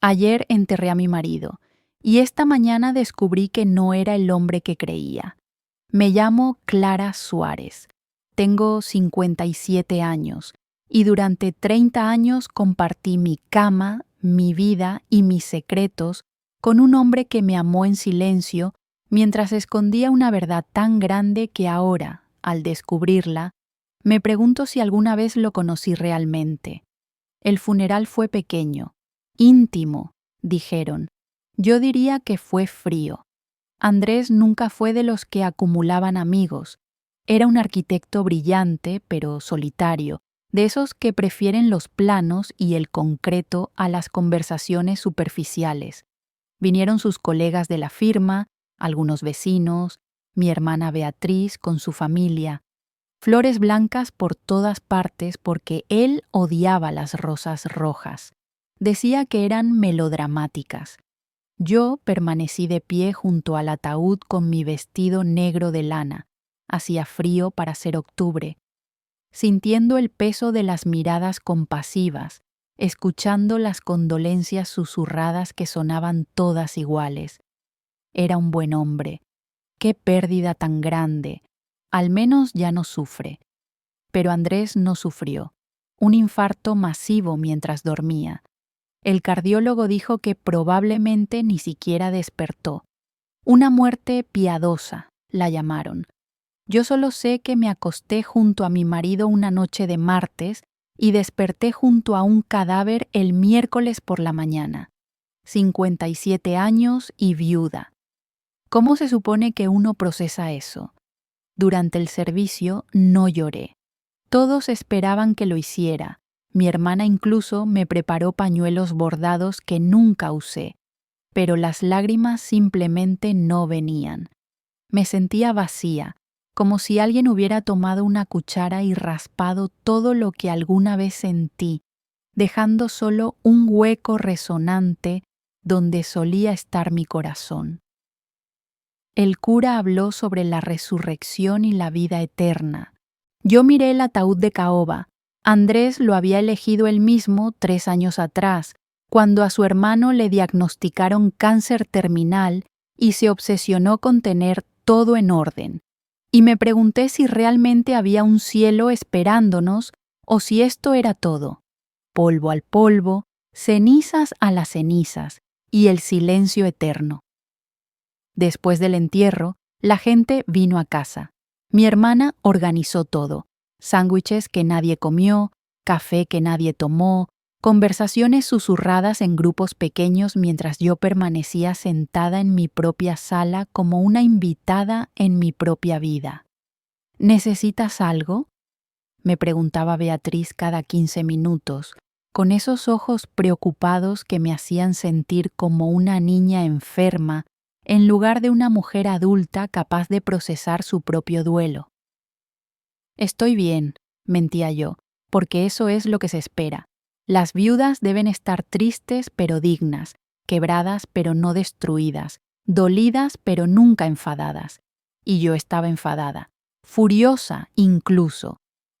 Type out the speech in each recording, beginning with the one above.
Ayer enterré a mi marido y esta mañana descubrí que no era el hombre que creía. Me llamo Clara Suárez. Tengo 57 años y durante 30 años compartí mi cama, mi vida y mis secretos con un hombre que me amó en silencio mientras escondía una verdad tan grande que ahora, al descubrirla, me pregunto si alguna vez lo conocí realmente. El funeral fue pequeño, íntimo, dijeron. Yo diría que fue frío. Andrés nunca fue de los que acumulaban amigos. Era un arquitecto brillante, pero solitario, de esos que prefieren los planos y el concreto a las conversaciones superficiales. Vinieron sus colegas de la firma, algunos vecinos, mi hermana Beatriz con su familia. Flores blancas por todas partes porque él odiaba las rosas rojas. Decía que eran melodramáticas. Yo permanecí de pie junto al ataúd con mi vestido negro de lana. Hacía frío para ser octubre. Sintiendo el peso de las miradas compasivas, escuchando las condolencias susurradas que sonaban todas iguales. Era un buen hombre. Qué pérdida tan grande. Al menos ya no sufre. Pero Andrés no sufrió. Un infarto masivo mientras dormía. El cardiólogo dijo que probablemente ni siquiera despertó. Una muerte piadosa, la llamaron. Yo solo sé que me acosté junto a mi marido una noche de martes y desperté junto a un cadáver el miércoles por la mañana. 57 años y viuda. ¿Cómo se supone que uno procesa eso? Durante el servicio no lloré. Todos esperaban que lo hiciera. Mi hermana incluso me preparó pañuelos bordados que nunca usé, pero las lágrimas simplemente no venían. Me sentía vacía, como si alguien hubiera tomado una cuchara y raspado todo lo que alguna vez sentí, dejando solo un hueco resonante donde solía estar mi corazón. El cura habló sobre la resurrección y la vida eterna. Yo miré el ataúd de caoba. Andrés lo había elegido él mismo 3 años atrás, cuando a su hermano le diagnosticaron cáncer terminal y se obsesionó con tener todo en orden. Y me pregunté si realmente había un cielo esperándonos o si esto era todo. Polvo al polvo, cenizas a las cenizas y el silencio eterno. Después del entierro, la gente vino a casa. Mi hermana organizó todo. Sándwiches que nadie comió, café que nadie tomó, conversaciones susurradas en grupos pequeños mientras yo permanecía sentada en mi propia sala como una invitada en mi propia vida. ¿Necesitas algo?, me preguntaba Beatriz cada 15 minutos, con esos ojos preocupados que me hacían sentir como una niña enferma en lugar de una mujer adulta capaz de procesar su propio duelo. Estoy bien, mentía yo, porque eso es lo que se espera. Las viudas deben estar tristes pero dignas, quebradas pero no destruidas, dolidas pero nunca enfadadas. Y yo estaba enfadada, furiosa incluso,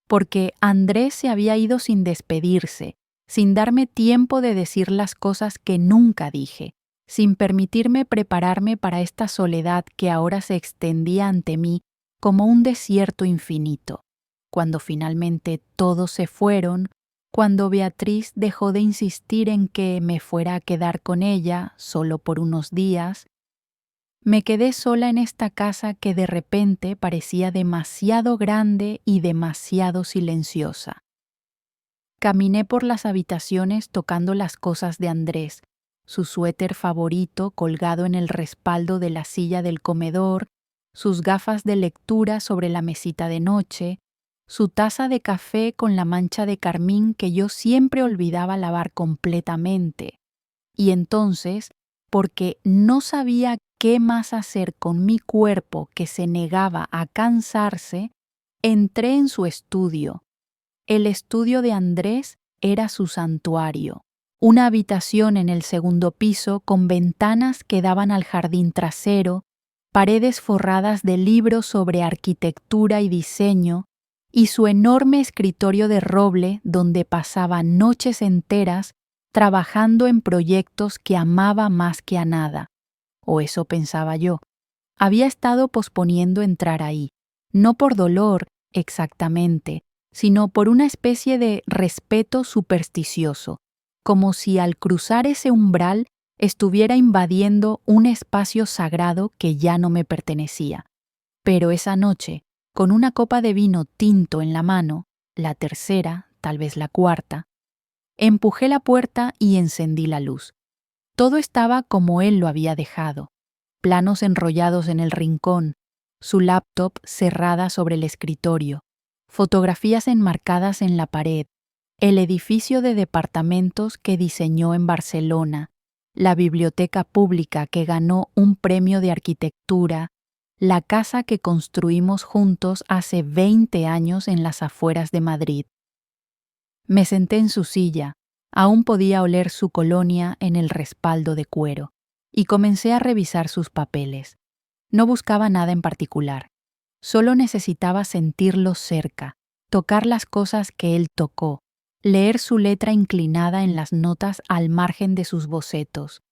porque Andrés se había ido sin despedirse, sin darme tiempo de decir las cosas que nunca dije, sin permitirme prepararme para esta soledad que ahora se extendía ante mí como un desierto infinito. Cuando finalmente todos se fueron, cuando Beatriz dejó de insistir en que me fuera a quedar con ella solo por unos días, me quedé sola en esta casa que de repente parecía demasiado grande y demasiado silenciosa. Caminé por las habitaciones tocando las cosas de Andrés, su suéter favorito colgado en el respaldo de la silla del comedor, sus gafas de lectura sobre la mesita de noche, su taza de café con la mancha de carmín que yo siempre olvidaba lavar completamente. Y entonces, porque no sabía qué más hacer con mi cuerpo que se negaba a cansarse, entré en su estudio. El estudio de Andrés era su santuario. Una habitación en el segundo piso con ventanas que daban al jardín trasero, paredes forradas de libros sobre arquitectura y diseño, y su enorme escritorio de roble donde pasaba noches enteras trabajando en proyectos que amaba más que a nada. O eso pensaba yo. Había estado posponiendo entrar ahí, no por dolor exactamente, sino por una especie de respeto supersticioso, como si al cruzar ese umbral estuviera invadiendo un espacio sagrado que ya no me pertenecía. Pero esa noche, con una copa de vino tinto en la mano, la tercera, tal vez la cuarta, empujé la puerta y encendí la luz. Todo estaba como él lo había dejado. Planos enrollados en el rincón, su laptop cerrada sobre el escritorio, fotografías enmarcadas en la pared, el edificio de departamentos que diseñó en Barcelona, la biblioteca pública que ganó un premio de arquitectura, la casa que construimos juntos hace 20 años en las afueras de Madrid. Me senté en su silla, aún podía oler su colonia en el respaldo de cuero, y comencé a revisar sus papeles. No buscaba nada en particular, solo necesitaba sentirlo cerca, tocar las cosas que él tocó, leer su letra inclinada en las notas al margen de sus bocetos.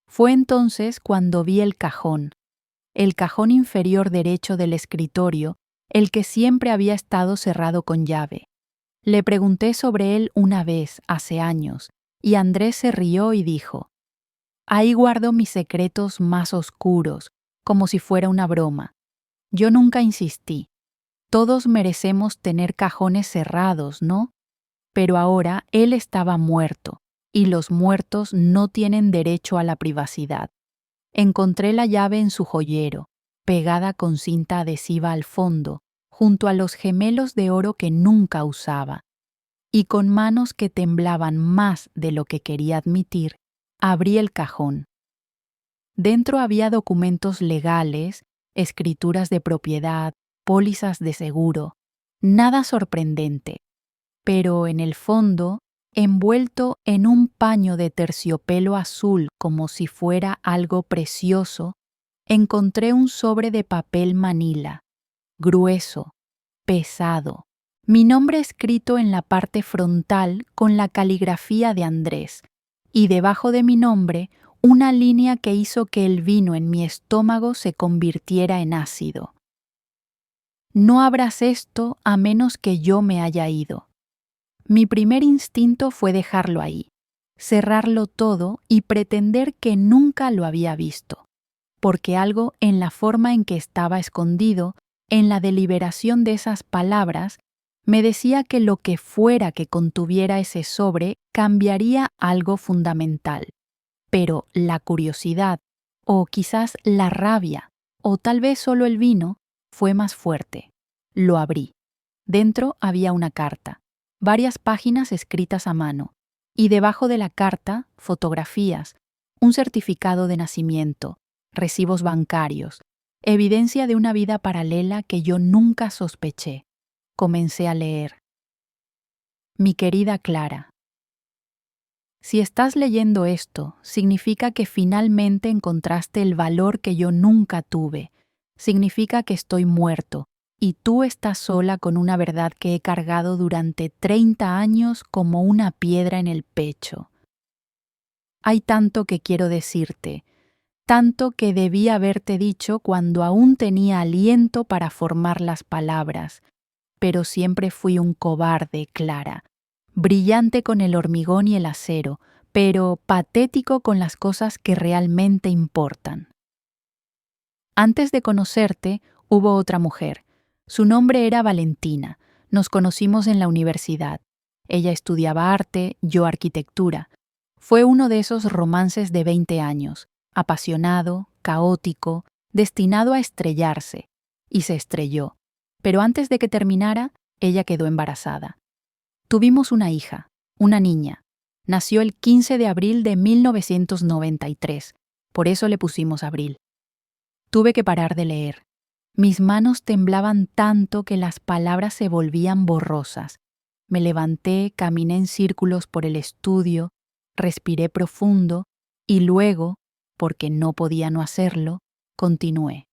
Fue entonces cuando vi el cajón inferior derecho del escritorio, el que siempre había estado cerrado con llave. Le pregunté sobre él una vez, hace años, y Andrés se rió y dijo: «Ahí guardo mis secretos más oscuros, como si fuera una broma». Yo nunca insistí. Todos merecemos tener cajones cerrados, ¿no? Pero ahora él estaba muerto, y los muertos no tienen derecho a la privacidad. Encontré la llave en su joyero, pegada con cinta adhesiva al fondo, junto a los gemelos de oro que nunca usaba. Y con manos que temblaban más de lo que quería admitir, abrí el cajón. Dentro había documentos legales, escrituras de propiedad, pólizas de seguro, nada sorprendente. Pero en el fondo, envuelto en un paño de terciopelo azul como si fuera algo precioso, encontré un sobre de papel manila, grueso, pesado, mi nombre escrito en la parte frontal con la caligrafía de Andrés, y debajo de mi nombre una línea que hizo que el vino en mi estómago se convirtiera en ácido. No abras esto a menos que yo me haya ido. Mi primer instinto fue dejarlo ahí, cerrarlo todo y pretender que nunca lo había visto, porque algo en la forma en que estaba escondido, en la deliberación de esas palabras, me decía que lo que fuera que contuviera ese sobre cambiaría algo fundamental. Pero la curiosidad, o quizás la rabia, o tal vez solo el vino, fue más fuerte. Lo abrí. Dentro había una carta, varias páginas escritas a mano, y debajo de la carta, fotografías, un certificado de nacimiento, recibos bancarios, evidencia de una vida paralela que yo nunca sospeché. Comencé a leer. Mi querida Clara, si estás leyendo esto, significa que finalmente encontraste el valor que yo nunca tuve. Significa que estoy muerto, y tú estás sola con una verdad que he cargado durante 30 años como una piedra en el pecho. Hay tanto que quiero decirte, tanto que debí haberte dicho cuando aún tenía aliento para formar las palabras, pero siempre fui un cobarde, Clara, brillante con el hormigón y el acero, pero patético con las cosas que realmente importan. Antes de conocerte, hubo otra mujer. Su nombre era Valentina. Nos conocimos en la universidad. Ella estudiaba arte, yo arquitectura. Fue uno de esos romances de 20 años, apasionado, caótico, destinado a estrellarse. Y se estrelló. Pero antes de que terminara, ella quedó embarazada. Tuvimos una hija, una niña. Nació el 15 de abril de 1993. Por eso le pusimos Abril. Tuve que parar de leer. Mis manos temblaban tanto que las palabras se volvían borrosas. Me levanté, caminé en círculos por el estudio, respiré profundo y luego, porque no podía no hacerlo, continué.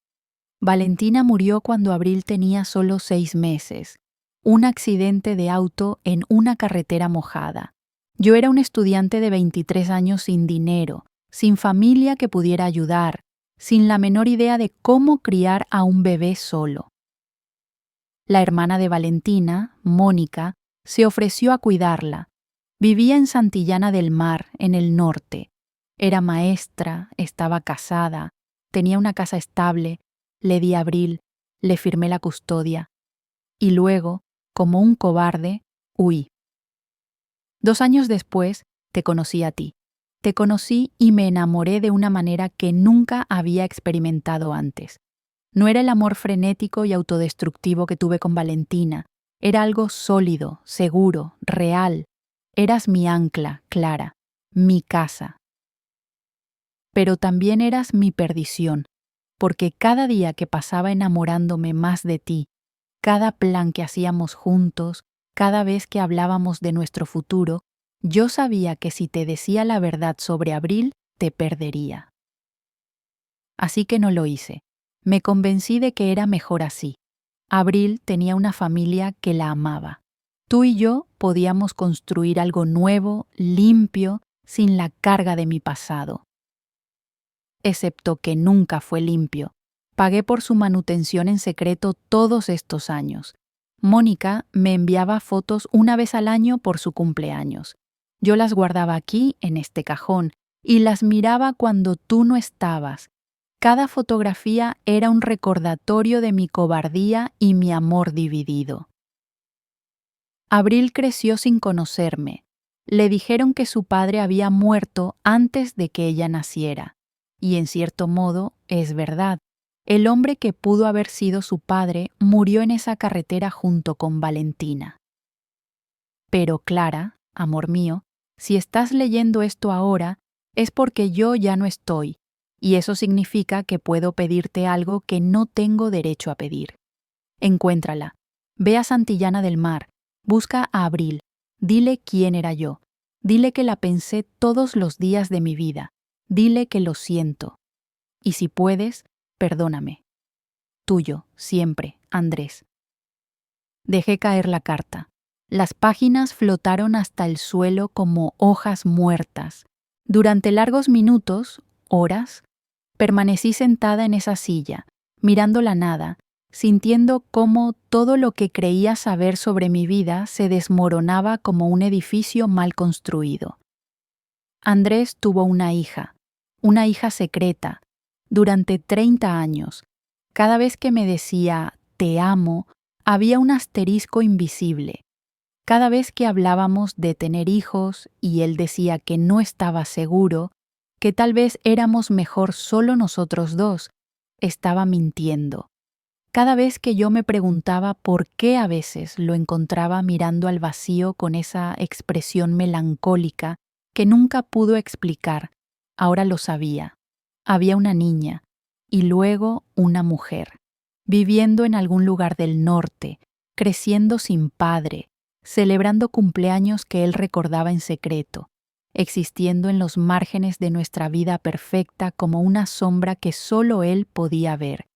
Valentina murió cuando Abril tenía solo 6 meses. Un accidente de auto en una carretera mojada. Yo era un estudiante de 23 años sin dinero, sin familia que pudiera ayudar, sin la menor idea de cómo criar a un bebé solo. La hermana de Valentina, Mónica, se ofreció a cuidarla. Vivía en Santillana del Mar, en el norte. Era maestra, estaba casada, tenía una casa estable, le di a Abril, le firmé la custodia. Y luego, como un cobarde, huí. 2 años después, te conocí a ti. Te conocí y me enamoré de una manera que nunca había experimentado antes. No era el amor frenético y autodestructivo que tuve con Valentina. Era algo sólido, seguro, real. Eras mi ancla, Clara, mi casa. Pero también eras mi perdición, porque cada día que pasaba enamorándome más de ti, cada plan que hacíamos juntos, cada vez que hablábamos de nuestro futuro, yo sabía que si te decía la verdad sobre Abril, te perdería. Así que no lo hice. Me convencí de que era mejor así. Abril tenía una familia que la amaba. Tú y yo podíamos construir algo nuevo, limpio, sin la carga de mi pasado. Excepto que nunca fue limpio. Pagué por su manutención en secreto todos estos años. Mónica me enviaba fotos una vez al año por su cumpleaños. Yo las guardaba aquí, en este cajón, y las miraba cuando tú no estabas. Cada fotografía era un recordatorio de mi cobardía y mi amor dividido. Abril creció sin conocerme. Le dijeron que su padre había muerto antes de que ella naciera. Y en cierto modo, es verdad. El hombre que pudo haber sido su padre murió en esa carretera junto con Valentina. Pero Clara, amor mío, si estás leyendo esto ahora, es porque yo ya no estoy, y eso significa que puedo pedirte algo que no tengo derecho a pedir. Encuéntrala. Ve a Santillana del Mar. Busca a Abril. Dile quién era yo. Dile que la pensé todos los días de mi vida. Dile que lo siento. Y si puedes, perdóname. Tuyo, siempre, Andrés. Dejé caer la carta. Las páginas flotaron hasta el suelo como hojas muertas. Durante largos minutos, horas, permanecí sentada en esa silla, mirando la nada, sintiendo cómo todo lo que creía saber sobre mi vida se desmoronaba como un edificio mal construido. Andrés tuvo una hija secreta, durante 30 años. Cada vez que me decía «te amo», había un asterisco invisible. Cada vez que hablábamos de tener hijos y él decía que no estaba seguro, que tal vez éramos mejor solo nosotros dos, estaba mintiendo. Cada vez que yo me preguntaba por qué a veces lo encontraba mirando al vacío con esa expresión melancólica que nunca pudo explicar, ahora lo sabía. Había una niña y luego una mujer, viviendo en algún lugar del norte, creciendo sin padre, celebrando cumpleaños que él recordaba en secreto, existiendo en los márgenes de nuestra vida perfecta como una sombra que solo él podía ver.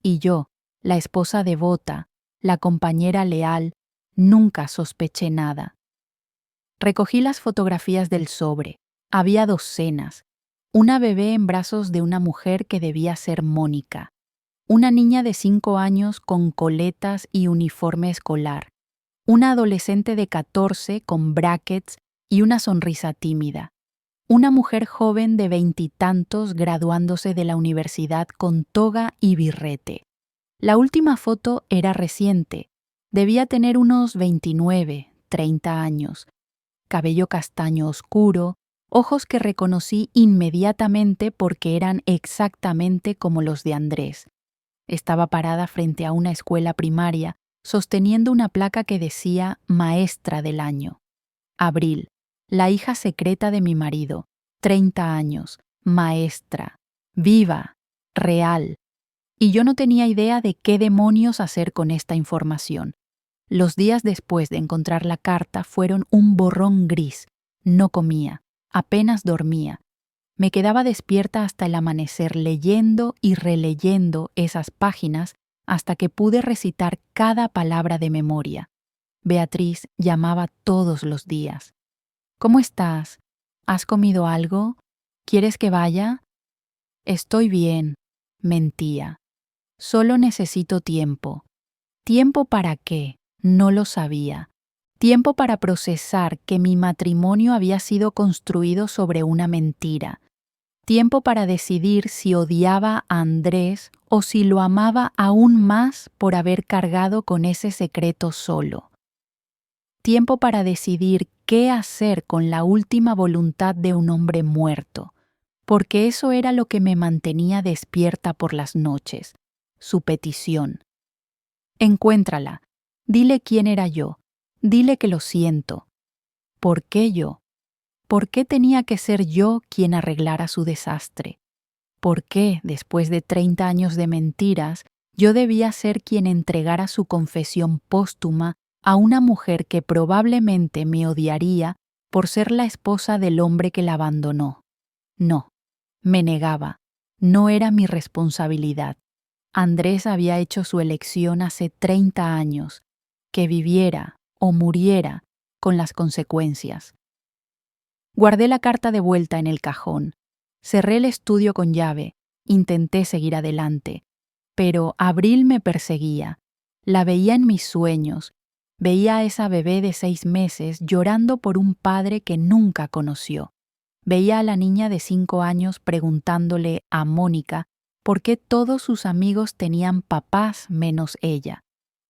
Y yo, la esposa devota, la compañera leal, nunca sospeché nada. Recogí las fotografías del sobre. Había docenas. Una bebé en brazos de una mujer que debía ser Mónica. Una niña de 5 años con coletas y uniforme escolar. Una adolescente de 14 con brackets y una sonrisa tímida. Una mujer joven de 20 y tantos graduándose de la universidad con toga y birrete. La última foto era reciente. Debía tener unos 29, 30 años. Cabello castaño oscuro, ojos que reconocí inmediatamente porque eran exactamente como los de Andrés. Estaba parada frente a una escuela primaria, sosteniendo una placa que decía Maestra del Año. Abril, la hija secreta de mi marido, 30 años, maestra, viva, real. Y yo no tenía idea de qué demonios hacer con esta información. Los días después de encontrar la carta fueron un borrón gris. No comía, apenas dormía. Me quedaba despierta hasta el amanecer leyendo y releyendo esas páginas hasta que pude recitar cada palabra de memoria. Beatriz llamaba todos los días. ¿Cómo estás? ¿Has comido algo? ¿Quieres que vaya? Estoy bien, mentía. Solo necesito tiempo. ¿Tiempo para qué? No lo sabía. Tiempo para procesar que mi matrimonio había sido construido sobre una mentira. Tiempo para decidir si odiaba a Andrés o si lo amaba aún más por haber cargado con ese secreto solo. Tiempo para decidir qué hacer con la última voluntad de un hombre muerto, porque eso era lo que me mantenía despierta por las noches, su petición. Encuéntrala, dile quién era yo, dile que lo siento. ¿Por qué yo? ¿Por qué tenía que ser yo quien arreglara su desastre? ¿Por qué, después de 30 años de mentiras, yo debía ser quien entregara su confesión póstuma a una mujer que probablemente me odiaría por ser la esposa del hombre que la abandonó? No, me negaba. No era mi responsabilidad. Andrés había hecho su elección hace 30 años, que viviera o muriera con las consecuencias. Guardé la carta de vuelta en el cajón. Cerré el estudio con llave. Intenté seguir adelante. Pero Abril me perseguía. La veía en mis sueños. Veía a esa bebé de 6 meses llorando por un padre que nunca conoció. Veía a la niña de 5 años preguntándole a Mónica por qué todos sus amigos tenían papás menos ella.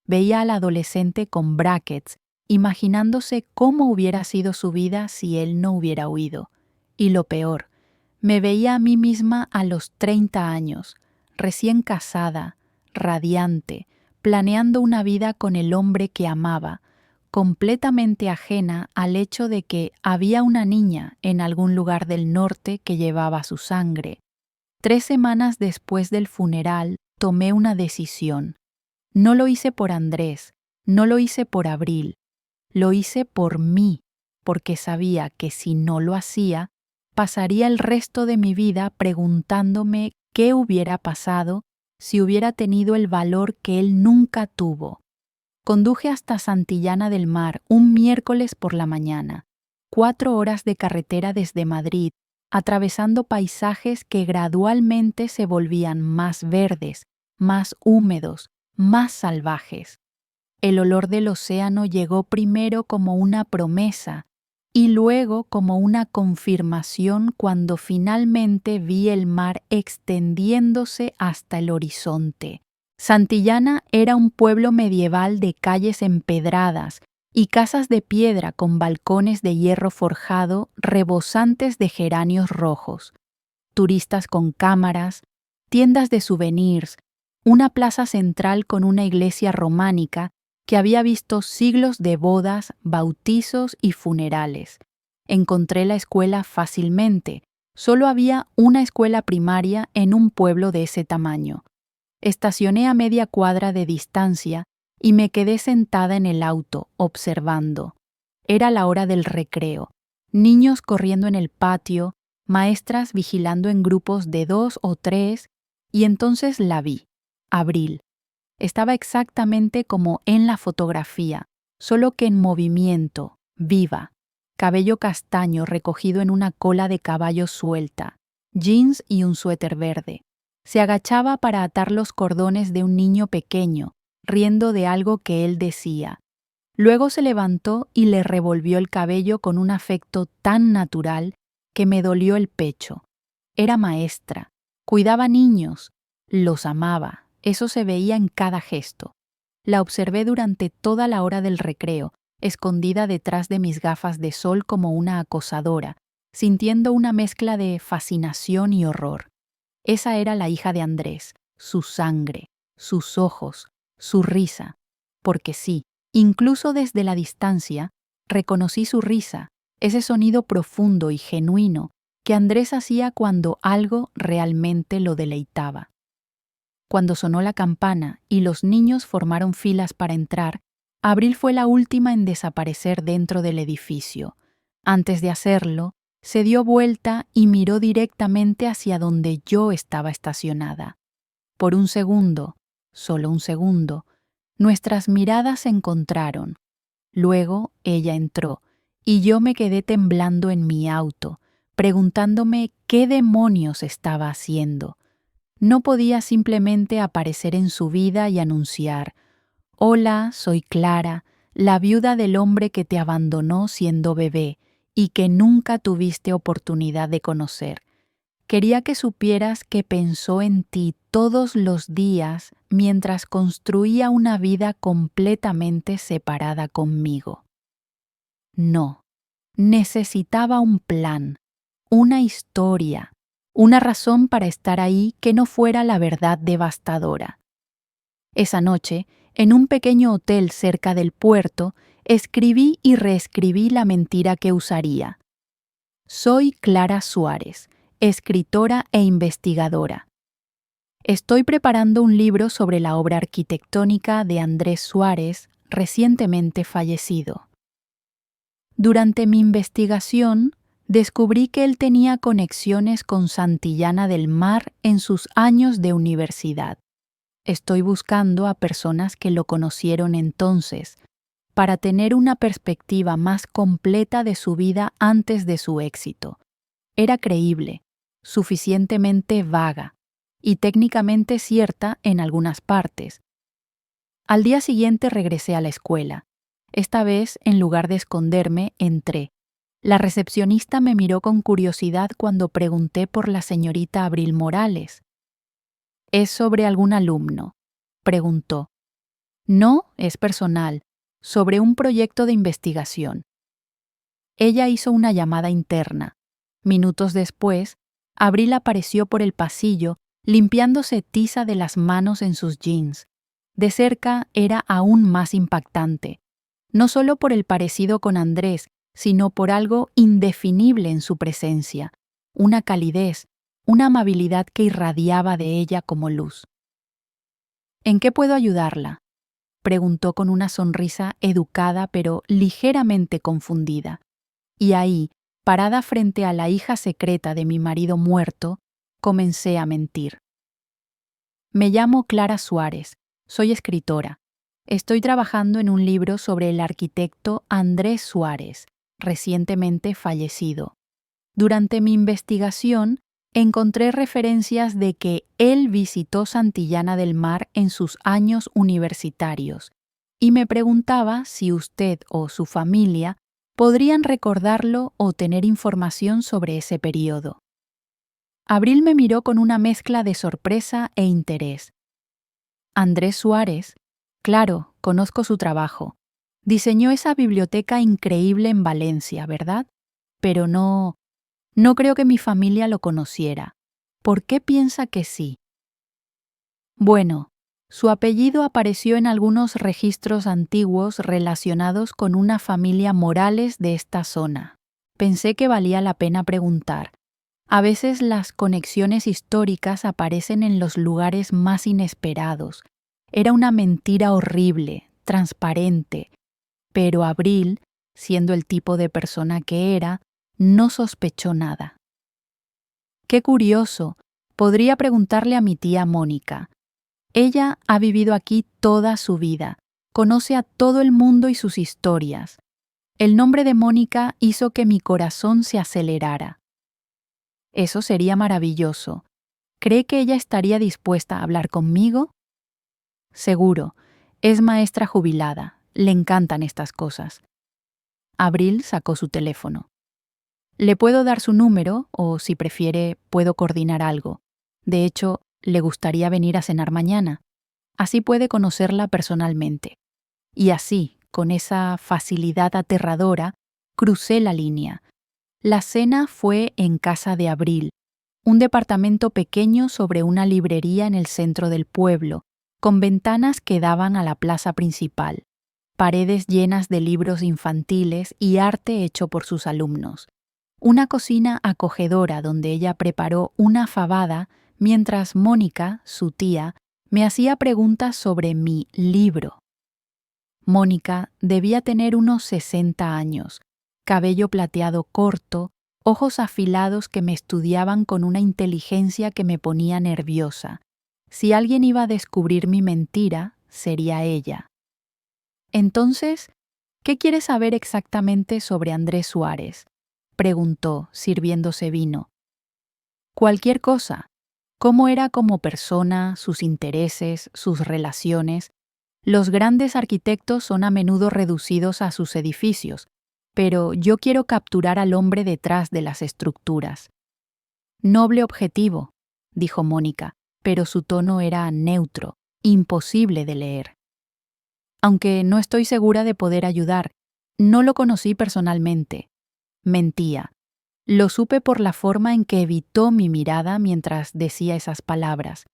Veía al adolescente con brackets, imaginándose cómo hubiera sido su vida si él no hubiera huido. Y lo peor, me veía a mí misma a los 30 años, recién casada, radiante, planeando una vida con el hombre que amaba, completamente ajena al hecho de que había una niña en algún lugar del norte que llevaba su sangre. 3 semanas después del funeral, tomé una decisión. No lo hice por Andrés, no lo hice por Abril, lo hice por mí, porque sabía que si no lo hacía, pasaría el resto de mi vida preguntándome qué hubiera pasado si hubiera tenido el valor que él nunca tuvo. Conduje hasta Santillana del Mar un miércoles por la mañana, 4 horas de carretera desde Madrid, atravesando paisajes que gradualmente se volvían más verdes, más húmedos, más salvajes. El olor del océano llegó primero como una promesa y luego como una confirmación cuando finalmente vi el mar extendiéndose hasta el horizonte. Santillana era un pueblo medieval de calles empedradas y casas de piedra con balcones de hierro forjado rebosantes de geranios rojos, turistas con cámaras, tiendas de souvenirs, una plaza central con una iglesia románica que había visto siglos de bodas, bautizos y funerales. Encontré la escuela fácilmente. Solo había una escuela primaria en un pueblo de ese tamaño. Estacioné a media cuadra de distancia y me quedé sentada en el auto, observando. Era la hora del recreo. Niños corriendo en el patio, maestras vigilando en grupos de 2 o 3, y entonces la vi. Abril. Estaba exactamente como en la fotografía, solo que en movimiento, viva. Cabello castaño recogido en una cola de caballo suelta, jeans y un suéter verde. Se agachaba para atar los cordones de un niño pequeño, riendo de algo que él decía. Luego se levantó y le revolvió el cabello con un afecto tan natural que me dolió el pecho. Era maestra, cuidaba niños, los amaba, eso se veía en cada gesto. La observé durante toda la hora del recreo, escondida detrás de mis gafas de sol como una acosadora, sintiendo una mezcla de fascinación y horror. Esa era la hija de Andrés, su sangre, sus ojos, su risa. Porque sí, incluso desde la distancia, reconocí su risa, ese sonido profundo y genuino que Andrés hacía cuando algo realmente lo deleitaba. Cuando sonó la campana y los niños formaron filas para entrar, Abril fue la última en desaparecer dentro del edificio. Antes de hacerlo, se dio vuelta y miró directamente hacia donde yo estaba estacionada. Por un segundo, solo un segundo, nuestras miradas se encontraron. Luego ella entró, y yo me quedé temblando en mi auto, preguntándome qué demonios estaba haciendo. No podía simplemente aparecer en su vida y anunciar: «Hola, soy Clara, la viuda del hombre que te abandonó siendo bebé y que nunca tuviste oportunidad de conocer. Quería que supieras que pensó en ti todos los días mientras construía una vida completamente separada conmigo». No, necesitaba un plan, una historia, una razón para estar ahí que no fuera la verdad devastadora. Esa noche, en un pequeño hotel cerca del puerto, escribí y reescribí la mentira que usaría. Soy Clara Suárez, escritora e investigadora. Estoy preparando un libro sobre la obra arquitectónica de Andrés Suárez, recientemente fallecido. Durante mi investigación, descubrí que él tenía conexiones con Santillana del Mar en sus años de universidad. Estoy buscando a personas que lo conocieron entonces, para tener una perspectiva más completa de su vida antes de su éxito. Era creíble, suficientemente vaga y técnicamente cierta en algunas partes. Al día siguiente regresé a la escuela. Esta vez, en lugar de esconderme, entré. La recepcionista me miró con curiosidad cuando pregunté por la señorita Abril Morales. «¿Es sobre algún alumno?», preguntó. «No, es personal, sobre un proyecto de investigación». Ella hizo una llamada interna. Minutos después, Abril apareció por el pasillo, limpiándose tiza de las manos en sus jeans. De cerca era aún más impactante, no solo por el parecido con Andrés, sino por algo indefinible en su presencia, una calidez, una amabilidad que irradiaba de ella como luz. «¿En qué puedo ayudarla?», preguntó con una sonrisa educada pero ligeramente confundida. Y ahí, parada frente a la hija secreta de mi marido muerto, comencé a mentir. «Me llamo Clara Suárez, soy escritora. Estoy trabajando en un libro sobre el arquitecto Andrés Suárez, recientemente fallecido. Durante mi investigación, encontré referencias de que él visitó Santillana del Mar en sus años universitarios, y me preguntaba si usted o su familia podrían recordarlo o tener información sobre ese periodo». Abril me miró con una mezcla de sorpresa e interés. «Andrés Suárez, claro, conozco su trabajo. Diseñó esa biblioteca increíble en Valencia, ¿verdad? Pero no creo que mi familia lo conociera. ¿Por qué piensa que sí?». «Bueno, su apellido apareció en algunos registros antiguos relacionados con una familia Morales de esta zona. Pensé que valía la pena preguntar. A veces las conexiones históricas aparecen en los lugares más inesperados. Era una mentira horrible, transparente, pero Abril, siendo el tipo de persona que era, no sospechó nada. «Qué curioso, podría preguntarle a mi tía Mónica. Ella ha vivido aquí toda su vida, conoce a todo el mundo y sus historias». El nombre de Mónica hizo que mi corazón se acelerara. «Eso sería maravilloso. ¿Cree que ella estaría dispuesta a hablar conmigo?». «Seguro. Es maestra jubilada. Le encantan estas cosas». Abril sacó su teléfono. «Le puedo dar su número o, si prefiere, puedo coordinar algo. De hecho, le gustaría venir a cenar mañana. Así puede conocerla personalmente». Y así, con esa facilidad aterradora, crucé la línea. La cena fue en casa de Abril, un departamento pequeño sobre una librería en el centro del pueblo, con ventanas que daban a la plaza principal, paredes llenas de libros infantiles y arte hecho por sus alumnos. Una cocina acogedora donde ella preparó una fabada mientras Mónica, su tía, me hacía preguntas sobre mi libro. Mónica debía tener unos 60 años, cabello plateado corto, ojos afilados que me estudiaban con una inteligencia que me ponía nerviosa. Si alguien iba a descubrir mi mentira, sería ella. Entonces, ¿Qué quieres saber exactamente sobre Andrés Suárez?, preguntó, sirviéndose vino. Cualquier cosa. ¿Cómo era como persona, sus intereses, sus relaciones? Los grandes arquitectos son a menudo reducidos a sus edificios, pero yo quiero capturar al hombre detrás de las estructuras. Noble objetivo, dijo Mónica, pero su tono era neutro, imposible de leer. Aunque no estoy segura de poder ayudar, no lo conocí personalmente. Mentía. Lo supe por la forma en que evitó mi mirada mientras decía esas palabras.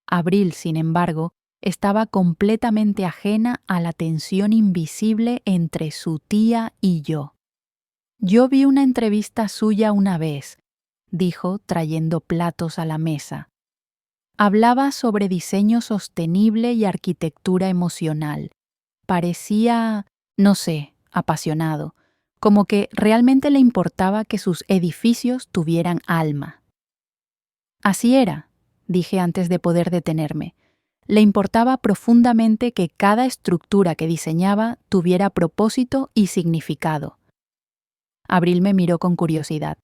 Abril, sin embargo, estaba completamente ajena a la tensión invisible entre su tía y yo. Yo vi una entrevista suya una vez, dijo, trayendo platos a la mesa. Hablaba sobre diseño sostenible y arquitectura emocional. Parecía, no sé, apasionado, como que realmente le importaba que sus edificios tuvieran alma. Así era, dije antes de poder detenerme. Le importaba profundamente que cada estructura que diseñaba tuviera propósito y significado. Abril me miró con curiosidad.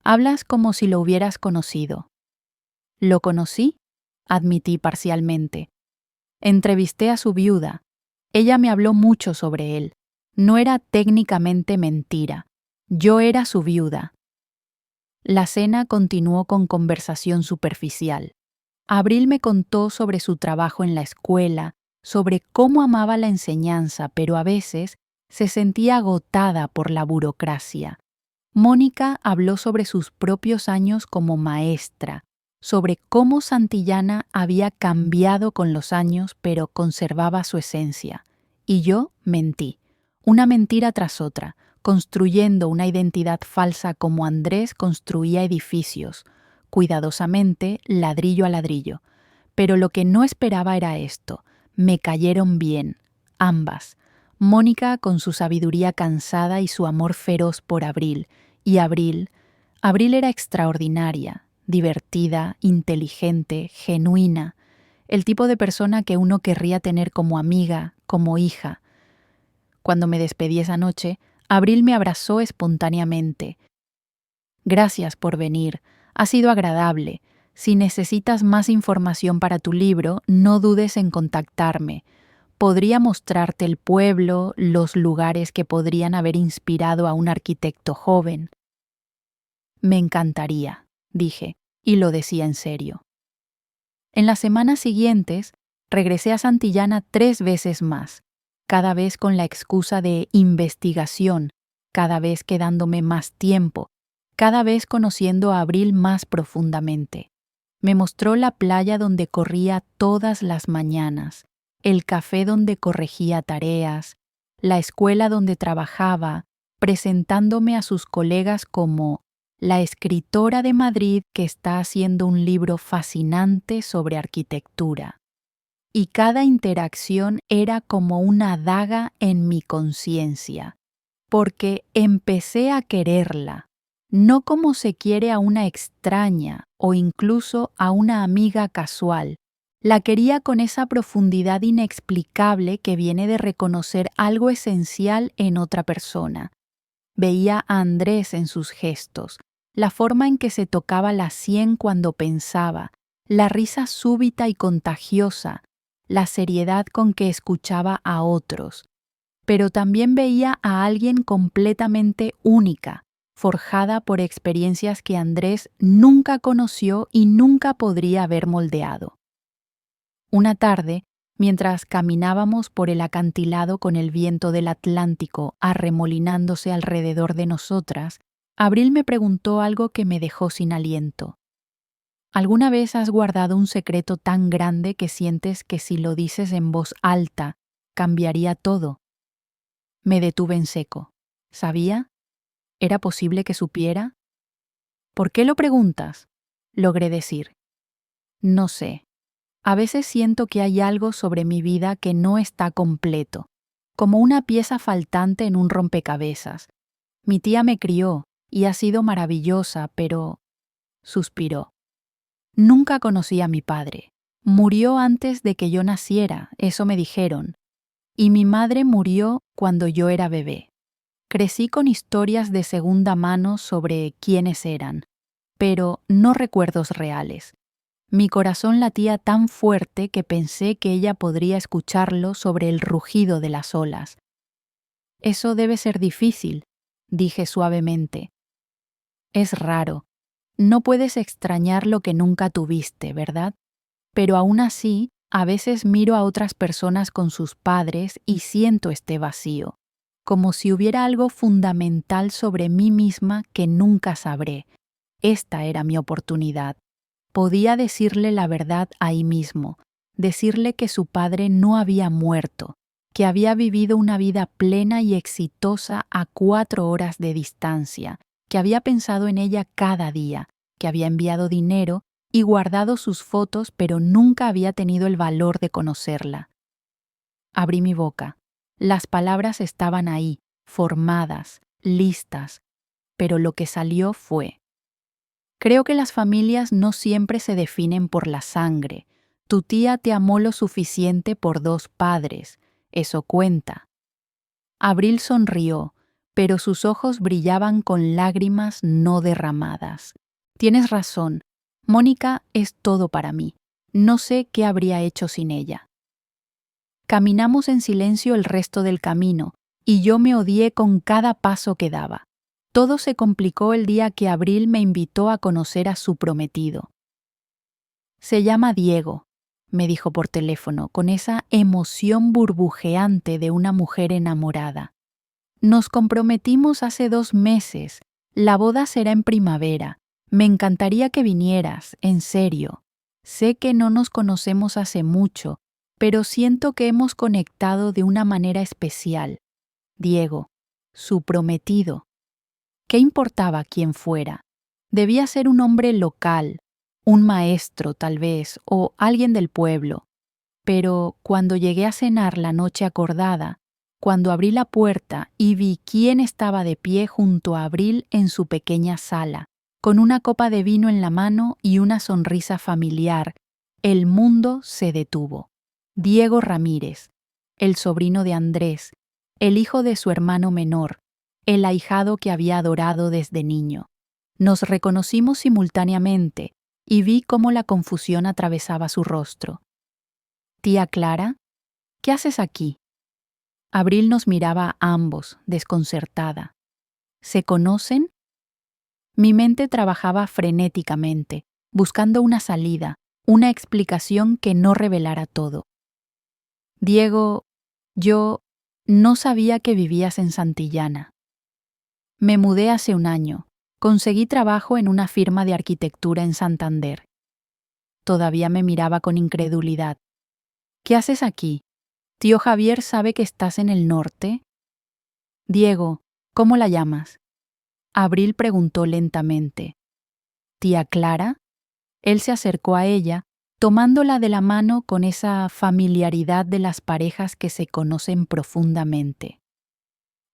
Hablas como si lo hubieras conocido. ¿Lo conocí?, admití parcialmente. Entrevisté a su viuda. Ella me habló mucho sobre él. No era técnicamente mentira. Yo era su viuda. La cena continuó con conversación superficial. Abril me contó sobre su trabajo en la escuela, sobre cómo amaba la enseñanza, pero a veces se sentía agotada por la burocracia. Mónica habló sobre sus propios años como maestra, sobre cómo Santillana había cambiado con los años, pero conservaba su esencia. Y yo mentí, una mentira tras otra, construyendo una identidad falsa como Andrés construía edificios, cuidadosamente, ladrillo a ladrillo. Pero lo que no esperaba era esto. Me cayeron bien, ambas. Mónica con su sabiduría cansada y su amor feroz por Abril. Y Abril era extraordinaria, divertida, inteligente, genuina. El tipo de persona que uno querría tener como amiga, como hija. Cuando me despedí esa noche, Abril me abrazó espontáneamente. Gracias por venir. Ha sido agradable. Si necesitas más información para tu libro, no dudes en contactarme. Podría mostrarte el pueblo, los lugares que podrían haber inspirado a un arquitecto joven. Me encantaría, dije, y lo decía en serio. En las semanas siguientes, regresé a Santillana 3 veces más, cada vez con la excusa de investigación, cada vez quedándome más tiempo, cada vez conociendo a Abril más profundamente. Me mostró la playa donde corría todas las mañanas, el café donde corregía tareas, la escuela donde trabajaba, presentándome a sus colegas como la escritora de Madrid que está haciendo un libro fascinante sobre arquitectura. Y cada interacción era como una daga en mi conciencia, porque empecé a quererla, no como se quiere a una extraña o incluso a una amiga casual. La quería con esa profundidad inexplicable que viene de reconocer algo esencial en otra persona. Veía a Andrés en sus gestos, la forma en que se tocaba la sien cuando pensaba, la risa súbita y contagiosa, la seriedad con que escuchaba a otros. Pero también veía a alguien completamente única, forjada por experiencias que Andrés nunca conoció y nunca podría haber moldeado. Una tarde, mientras caminábamos por el acantilado con el viento del Atlántico arremolinándose alrededor de nosotras, Abril me preguntó algo que me dejó sin aliento. ¿Alguna vez has guardado un secreto tan grande que sientes que si lo dices en voz alta, cambiaría todo? Me detuve en seco. ¿Sabía? ¿Era posible que supiera? ¿Por qué lo preguntas?, logré decir. No sé. A veces siento que hay algo sobre mi vida que no está completo, como una pieza faltante en un rompecabezas. Mi tía me crió y ha sido maravillosa, pero... suspiró. Nunca conocí a mi padre. Murió antes de que yo naciera, eso me dijeron. y mi madre murió cuando yo era bebé. Crecí con historias de segunda mano sobre quiénes eran, pero no recuerdos reales. Mi corazón latía tan fuerte que pensé que ella podría escucharlo sobre el rugido de las olas. Eso debe ser difícil, dije suavemente. Es raro. No puedes extrañar lo que nunca tuviste, ¿verdad? Pero aún así, a veces miro a otras personas con sus padres y siento este vacío, como si hubiera algo fundamental sobre mí misma que nunca sabré. Esta era mi oportunidad. Podía decirle la verdad ahí mismo, decirle que su padre no había muerto, que había vivido una vida plena y exitosa a 4 horas de distancia, que había pensado en ella cada día, que había enviado dinero y guardado sus fotos, pero nunca había tenido el valor de conocerla. Abrí mi boca. Las palabras estaban ahí, formadas, listas, pero lo que salió fue: creo que las familias no siempre se definen por la sangre. Tu tía te amó lo suficiente por 2 padres. Eso cuenta. Abril sonrió, pero sus ojos brillaban con lágrimas no derramadas. Tienes razón. Mónica es todo para mí. No sé qué habría hecho sin ella. Caminamos en silencio el resto del camino, y yo me odié con cada paso que daba. Todo se complicó el día que Abril me invitó a conocer a su prometido. Se llama Diego, me dijo por teléfono, con esa emoción burbujeante de una mujer enamorada. Nos comprometimos hace 2 meses. La boda será en primavera. Me encantaría que vinieras, en serio. Sé que no nos conocemos hace mucho, pero siento que hemos conectado de una manera especial. Diego, su prometido. ¿Qué importaba quién fuera? Debía ser un hombre local, un maestro tal vez, o alguien del pueblo. Pero cuando llegué a cenar la noche acordada, cuando abrí la puerta y vi quién estaba de pie junto a Abril en su pequeña sala, con una copa de vino en la mano y una sonrisa familiar, el mundo se detuvo. Diego Ramírez, el sobrino de Andrés, el hijo de su hermano menor, el ahijado que había adorado desde niño. Nos reconocimos simultáneamente y vi cómo la confusión atravesaba su rostro. «Tía Clara, ¿qué haces aquí?» Abril nos miraba a ambos, desconcertada. ¿Se conocen? Mi mente trabajaba frenéticamente, buscando una salida, una explicación que no revelara todo. Diego, yo no sabía que vivías en Santillana. Me mudé hace 1 año. Conseguí trabajo en una firma de arquitectura en Santander. Todavía me miraba con incredulidad. ¿Qué haces aquí? ¿Tío Javier sabe que estás en el norte? Diego, ¿cómo la llamas? Abril preguntó lentamente. ¿Tía Clara? Él se acercó a ella, tomándola de la mano con esa familiaridad de las parejas que se conocen profundamente.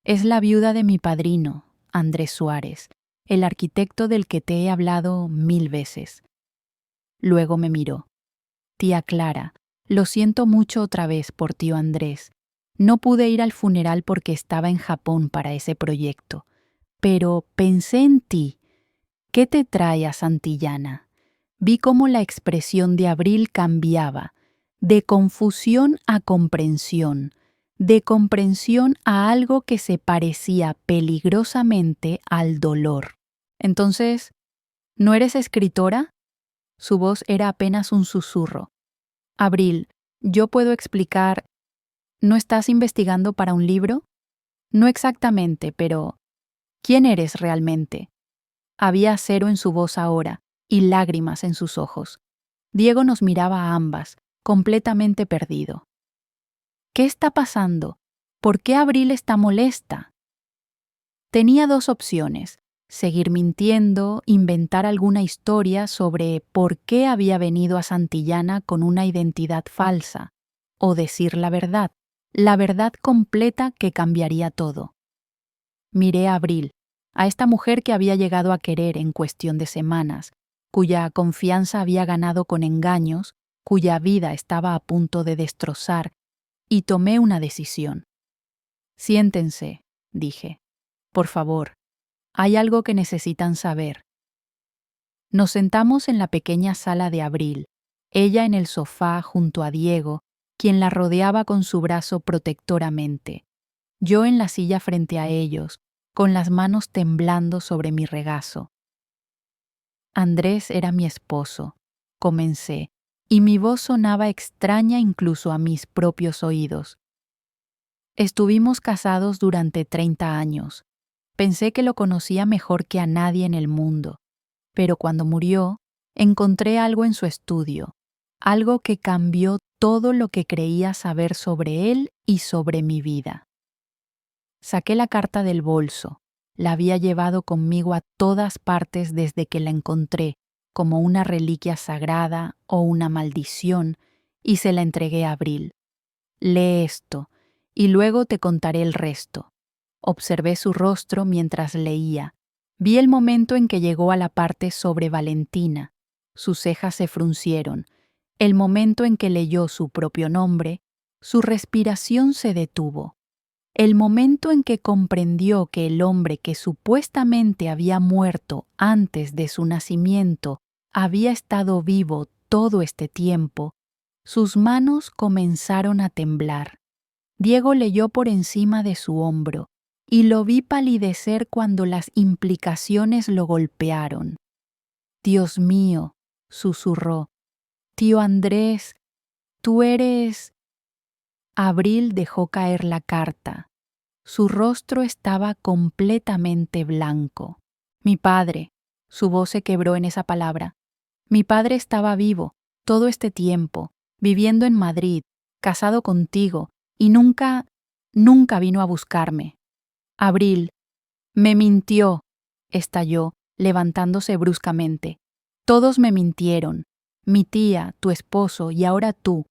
Es la viuda de mi padrino, Andrés Suárez, el arquitecto del que te he hablado 1000 veces. Luego me miró. Tía Clara, lo siento mucho otra vez por tío Andrés. No pude ir al funeral porque estaba en Japón para ese proyecto. Pero pensé en ti. ¿Qué te trae a Santillana? Vi cómo la expresión de Abril cambiaba, de confusión a comprensión, de comprensión a algo que se parecía peligrosamente al dolor. Entonces, ¿no eres escritora? Su voz era apenas un susurro. Abril, yo puedo explicar. ¿No estás investigando para un libro? No exactamente, pero ¿quién eres realmente? Había acero en su voz ahora y lágrimas en sus ojos. Diego nos miraba a ambas, completamente perdido. ¿Qué está pasando? ¿Por qué Abril está molesta? Tenía 2 opciones: seguir mintiendo, inventar alguna historia sobre por qué había venido a Santillana con una identidad falsa, o decir la verdad completa que cambiaría todo. Miré a Abril, a esta mujer que había llegado a querer en cuestión de semanas, cuya confianza había ganado con engaños, cuya vida estaba a punto de destrozar, y tomé una decisión. Siéntense, dije. Por favor, hay algo que necesitan saber. Nos sentamos en la pequeña sala de Abril, ella en el sofá junto a Diego, quien la rodeaba con su brazo protectoramente. Yo en la silla frente a ellos, con las manos temblando sobre mi regazo. Andrés era mi esposo, comencé, y mi voz sonaba extraña incluso a mis propios oídos. Estuvimos casados durante 30 años. Pensé que lo conocía mejor que a nadie en el mundo, pero cuando murió, encontré algo en su estudio, algo que cambió todo lo que creía saber sobre él y sobre mi vida. Saqué la carta del bolso. La había llevado conmigo a todas partes desde que la encontré, como una reliquia sagrada o una maldición, y se la entregué a Abril. Lee esto, y luego te contaré el resto. Observé su rostro mientras leía. Vi el momento en que llegó a la parte sobre Valentina. Sus cejas se fruncieron. El momento en que leyó su propio nombre, su respiración se detuvo. El momento en que comprendió que el hombre que supuestamente había muerto antes de su nacimiento había estado vivo todo este tiempo, sus manos comenzaron a temblar. Diego leyó por encima de su hombro y lo vi palidecer cuando las implicaciones lo golpearon. «Dios mío», susurró, «tío Andrés, tú eres...». Abril dejó caer la carta. Su rostro estaba completamente blanco. «Mi padre», su voz se quebró en esa palabra. «Mi padre estaba vivo todo este tiempo, viviendo en Madrid, casado contigo, y nunca vino a buscarme». «Abril, me mintió», estalló, levantándose bruscamente. «Todos me mintieron. Mi tía, tu esposo y ahora tú.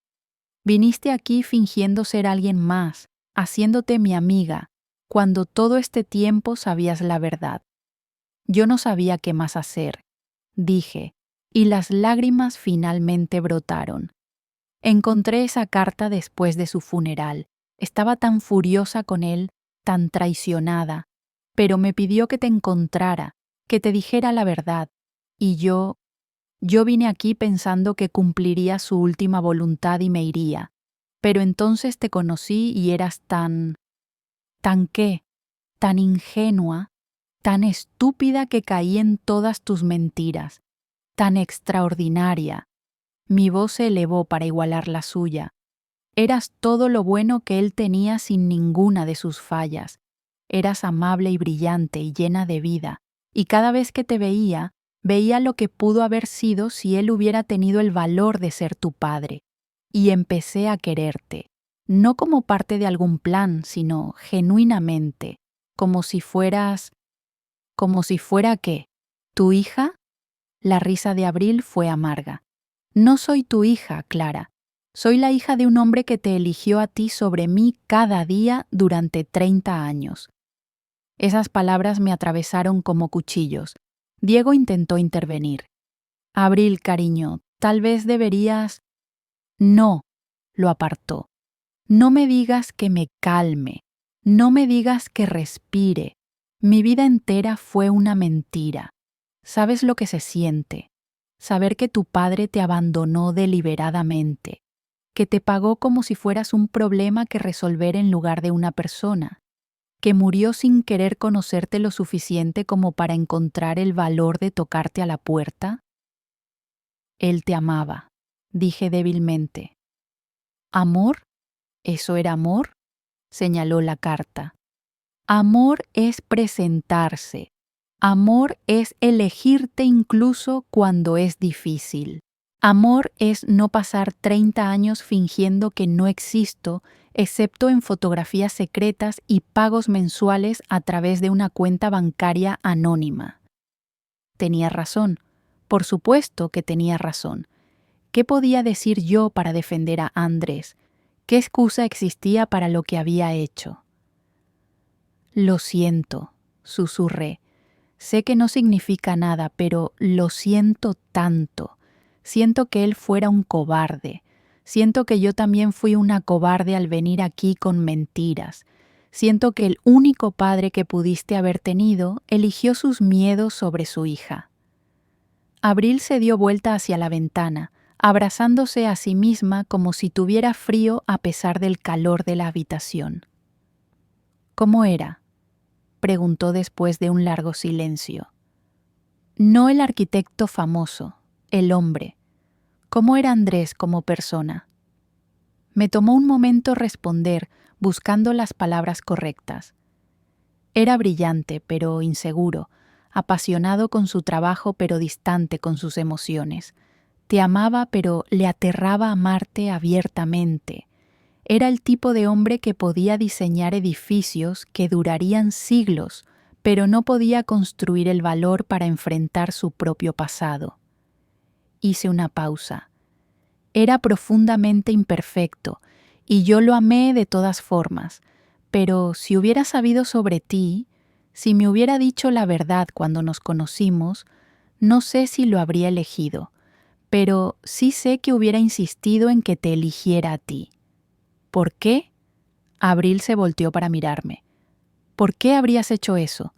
Viniste aquí fingiendo ser alguien más, haciéndote mi amiga, cuando todo este tiempo sabías la verdad. Yo no sabía qué más hacer», dije, y las lágrimas finalmente brotaron. Encontré esa carta después de su funeral. Estaba tan furiosa con él, tan traicionada, pero me pidió que te encontrara, que te dijera la verdad, y yo vine aquí pensando que cumpliría su última voluntad y me iría, pero entonces te conocí y eras tan qué, tan ingenua, tan estúpida que caí en todas tus mentiras, tan extraordinaria. Mi voz se elevó para igualar la suya. Eras todo lo bueno que él tenía sin ninguna de sus fallas. Eras amable y brillante y llena de vida, y cada vez que te veía lo que pudo haber sido si él hubiera tenido el valor de ser tu padre. Y empecé a quererte, no como parte de algún plan, sino genuinamente, como si fuera ¿qué? ¿Tu hija? La risa de Abril fue amarga. No soy tu hija, Clara. Soy la hija de un hombre que te eligió a ti sobre mí cada día durante 30 años. Esas palabras me atravesaron como cuchillos. Diego intentó intervenir. «Abril, cariño, tal vez deberías...». «No», lo apartó. «No me digas que me calme. No me digas que respire. Mi vida entera fue una mentira. ¿Sabes lo que se siente? Saber que tu padre te abandonó deliberadamente, que te pagó como si fueras un problema que resolver en lugar de una persona, que murió sin querer conocerte lo suficiente como para encontrar el valor de tocarte a la puerta». «Él te amaba», dije débilmente. «¿Amor? ¿Eso era amor?», señaló la carta. «Amor es presentarse. Amor es elegirte incluso cuando es difícil. Amor es no pasar 30 años fingiendo que no existo, excepto en fotografías secretas y pagos mensuales a través de una cuenta bancaria anónima». Tenía razón. Por supuesto que tenía razón. ¿Qué podía decir yo para defender a Andrés? ¿Qué excusa existía para lo que había hecho? «Lo siento», susurré. «Sé que no significa nada, pero lo siento tanto. Siento que él fuera un cobarde. Siento que yo también fui una cobarde al venir aquí con mentiras. Siento que el único padre que pudiste haber tenido eligió sus miedos sobre su hija. Abril se dio vuelta hacia la ventana, abrazándose a sí misma como si tuviera frío a pesar del calor de la habitación. ¿Cómo era?, preguntó después de un largo silencio. No el arquitecto famoso, el hombre. ¿Cómo era Andrés como persona? Me tomó un momento responder, buscando las palabras correctas. Era brillante, pero inseguro, apasionado con su trabajo, pero distante con sus emociones. Te amaba, pero le aterraba amarte abiertamente. Era el tipo de hombre que podía diseñar edificios que durarían siglos, pero no podía construir el valor para enfrentar su propio pasado. Hice una pausa. Era profundamente imperfecto, y yo lo amé de todas formas, pero si hubiera sabido sobre ti, si me hubiera dicho la verdad cuando nos conocimos, no sé si lo habría elegido, pero sí sé que hubiera insistido en que te eligiera a ti. ¿Por qué? Abril se volteó para mirarme. ¿Por qué habrías hecho eso?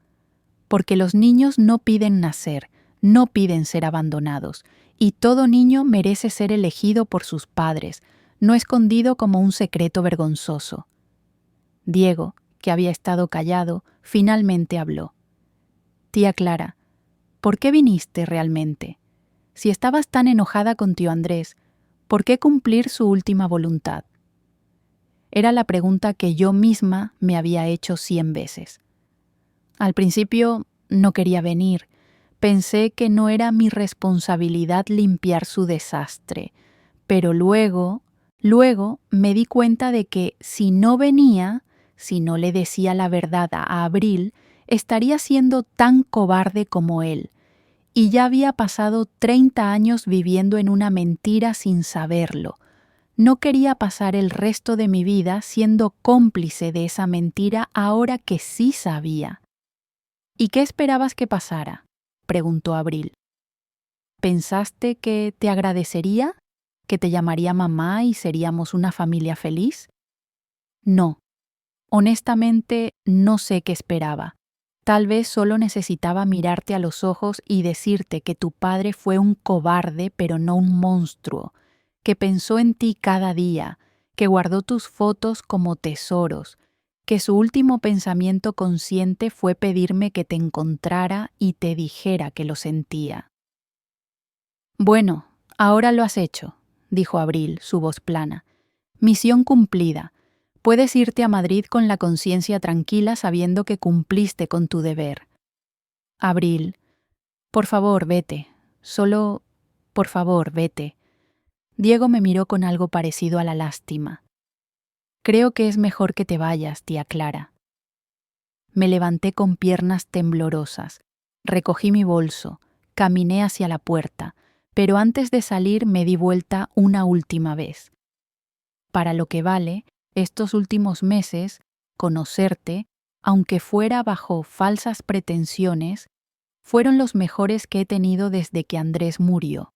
Porque los niños no piden nacer, no piden ser abandonados, y todo niño merece ser elegido por sus padres, no escondido como un secreto vergonzoso. Diego, que había estado callado, finalmente habló. Tía Clara, ¿por qué viniste realmente? Si estabas tan enojada con tío Andrés, ¿por qué cumplir su última voluntad? Era la pregunta que yo misma me había hecho 100 veces. Al principio no quería venir. Pensé que no era mi responsabilidad limpiar su desastre, pero luego me di cuenta de que si no venía, si no le decía la verdad a Abril, estaría siendo tan cobarde como él, y ya había pasado 30 años viviendo en una mentira sin saberlo. No quería pasar el resto de mi vida siendo cómplice de esa mentira ahora que sí sabía. ¿Y qué esperabas que pasara?, preguntó Abril. ¿Pensaste que te agradecería? ¿Que te llamaría mamá y seríamos una familia feliz? No. Honestamente, no sé qué esperaba. Tal vez solo necesitaba mirarte a los ojos y decirte que tu padre fue un cobarde, pero no un monstruo, que pensó en ti cada día, que guardó tus fotos como tesoros, que su último pensamiento consciente fue pedirme que te encontrara y te dijera que lo sentía. Bueno, ahora lo has hecho, dijo Abril, su voz plana. Misión cumplida. Puedes irte a Madrid con la conciencia tranquila sabiendo que cumpliste con tu deber. Abril, por favor, vete. Solo, por favor, vete. Diego me miró con algo parecido a la lástima. Creo que es mejor que te vayas, tía Clara. Me levanté con piernas temblorosas, recogí mi bolso, caminé hacia la puerta, pero antes de salir me di vuelta una última vez. Para lo que vale, estos últimos meses, conocerte, aunque fuera bajo falsas pretensiones, fueron los mejores que he tenido desde que Andrés murió.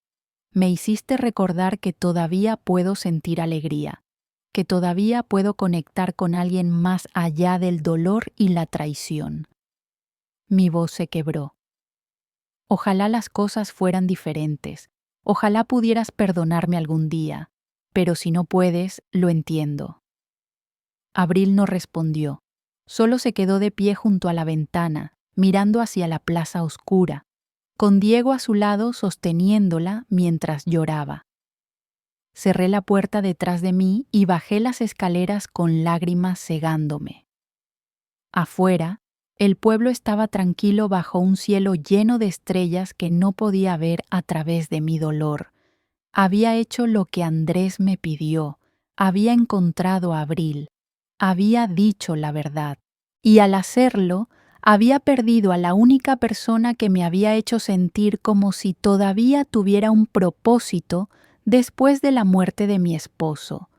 Me hiciste recordar que todavía puedo sentir alegría, que todavía puedo conectar con alguien más allá del dolor y la traición. Mi voz se quebró. Ojalá las cosas fueran diferentes, ojalá pudieras perdonarme algún día, pero si no puedes, lo entiendo. Abril no respondió, solo se quedó de pie junto a la ventana, mirando hacia la plaza oscura, con Diego a su lado sosteniéndola mientras lloraba. Cerré la puerta detrás de mí y bajé las escaleras con lágrimas cegándome. Afuera, el pueblo estaba tranquilo bajo un cielo lleno de estrellas que no podía ver a través de mi dolor. Había hecho lo que Andrés me pidió, había encontrado a Abril, había dicho la verdad, y al hacerlo, había perdido a la única persona que me había hecho sentir como si todavía tuviera un propósito después de la muerte de mi esposo.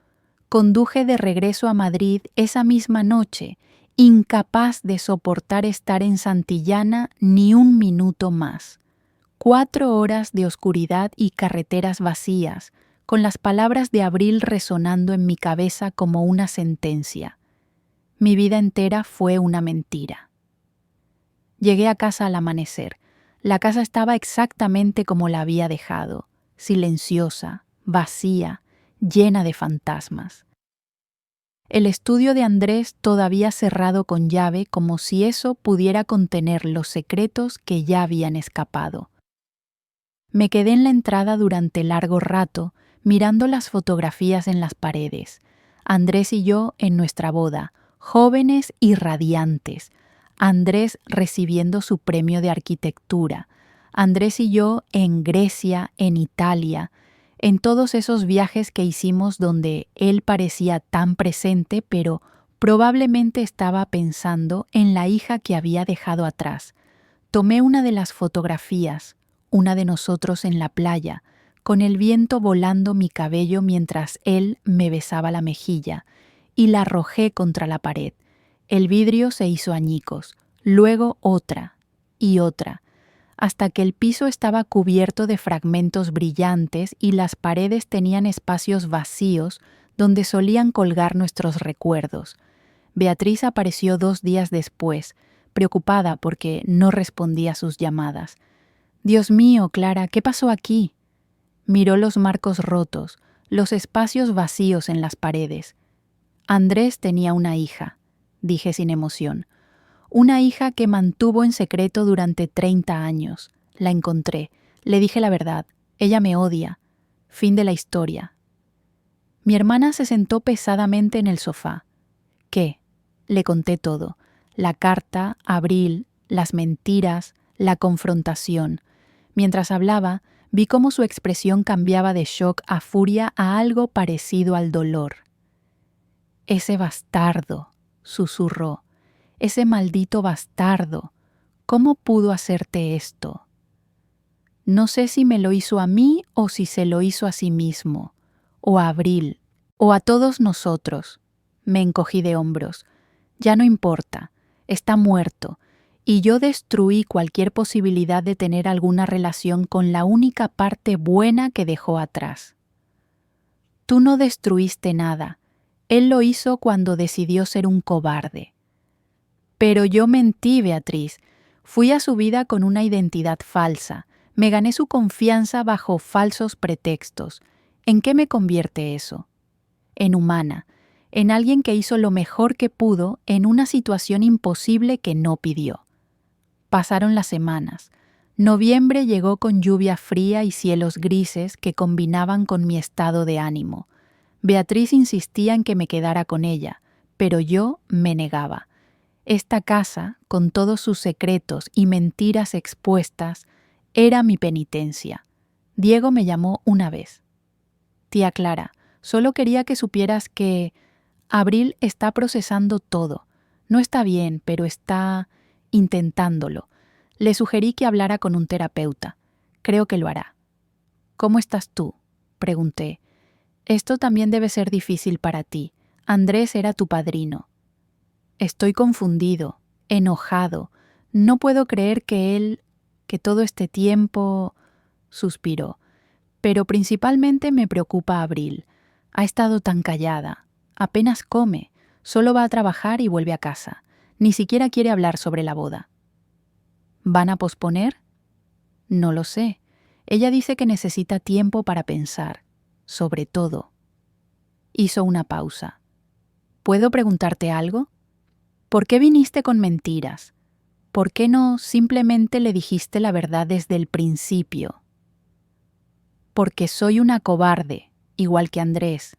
Conduje de regreso a Madrid esa misma noche, incapaz de soportar estar en Santillana ni un minuto más. 4 horas de oscuridad y carreteras vacías, con las palabras de Abril resonando en mi cabeza como una sentencia. Mi vida entera fue una mentira. Llegué a casa al amanecer. La casa estaba exactamente como la había dejado, silenciosa, vacía, llena de fantasmas. El estudio de Andrés todavía cerrado con llave, como si eso pudiera contener los secretos que ya habían escapado. Me quedé en la entrada durante largo rato, mirando las fotografías en las paredes. Andrés y yo en nuestra boda, jóvenes y radiantes. Andrés recibiendo su premio de arquitectura. Andrés y yo en Grecia, en Italia, en todos esos viajes que hicimos donde él parecía tan presente, pero probablemente estaba pensando en la hija que había dejado atrás. Tomé una de las fotografías, una de nosotros en la playa, con el viento volando mi cabello mientras él me besaba la mejilla, y la arrojé contra la pared. El vidrio se hizo añicos, luego otra y otra, hasta que el piso estaba cubierto de fragmentos brillantes y las paredes tenían espacios vacíos donde solían colgar nuestros recuerdos. Beatriz apareció 2 días después, preocupada porque no respondía a sus llamadas. «Dios mío, Clara, ¿qué pasó aquí?» Miró los marcos rotos, los espacios vacíos en las paredes. Andrés tenía una hija, dije sin emoción. Una hija que mantuvo en secreto durante 30 años. La encontré. Le dije la verdad. Ella me odia. Fin de la historia. Mi hermana se sentó pesadamente en el sofá. ¿Qué? Le conté todo. La carta, Abril, las mentiras, la confrontación. Mientras hablaba, vi cómo su expresión cambiaba de shock a furia a algo parecido al dolor. «Ese bastardo», susurró. «Ese maldito bastardo. ¿Cómo pudo hacerte esto?» No sé si me lo hizo a mí o si se lo hizo a sí mismo, o a Abril, o a todos nosotros. Me encogí de hombros. Ya no importa. Está muerto. Y yo destruí cualquier posibilidad de tener alguna relación con la única parte buena que dejó atrás. Tú no destruiste nada. Él lo hizo cuando decidió ser un cobarde. Pero yo mentí, Beatriz. Fui a su vida con una identidad falsa. Me gané su confianza bajo falsos pretextos. ¿En qué me convierte eso? En humana, en alguien que hizo lo mejor que pudo en una situación imposible que no pidió. Pasaron las semanas. Noviembre llegó con lluvia fría y cielos grises que combinaban con mi estado de ánimo. Beatriz insistía en que me quedara con ella, pero yo me negaba. Esta casa, con todos sus secretos y mentiras expuestas, era mi penitencia. Diego me llamó una vez. «Tía Clara, solo quería que supieras que Abril está procesando todo. No está bien, pero está intentándolo. Le sugerí que hablara con un terapeuta. Creo que lo hará». «¿Cómo estás tú?», pregunté. «Esto también debe ser difícil para ti. Andrés era tu padrino». «Estoy confundido, enojado. No puedo creer que todo este tiempo...», suspiró. «Pero principalmente me preocupa Abril. Ha estado tan callada. Apenas come. Solo va a trabajar y vuelve a casa. Ni siquiera quiere hablar sobre la boda». «¿Van a posponer?» «No lo sé. Ella dice que necesita tiempo para pensar. Sobre todo». Hizo una pausa. «¿Puedo preguntarte algo? ¿Por qué viniste con mentiras? ¿Por qué no simplemente le dijiste la verdad desde el principio?» «Porque soy una cobarde, igual que Andrés».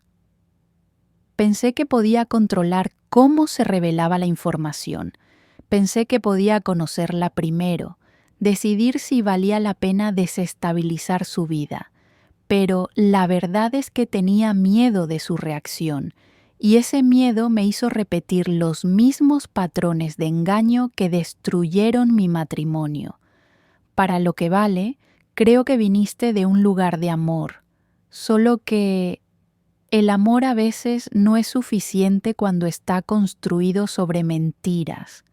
Pensé que podía controlar cómo se revelaba la información. Pensé que podía conocerla primero, decidir si valía la pena desestabilizar su vida. Pero la verdad es que tenía miedo de su reacción, y ese miedo me hizo repetir los mismos patrones de engaño que destruyeron mi matrimonio. Para lo que vale, creo que viniste de un lugar de amor, solo que el amor a veces no es suficiente cuando está construido sobre mentiras.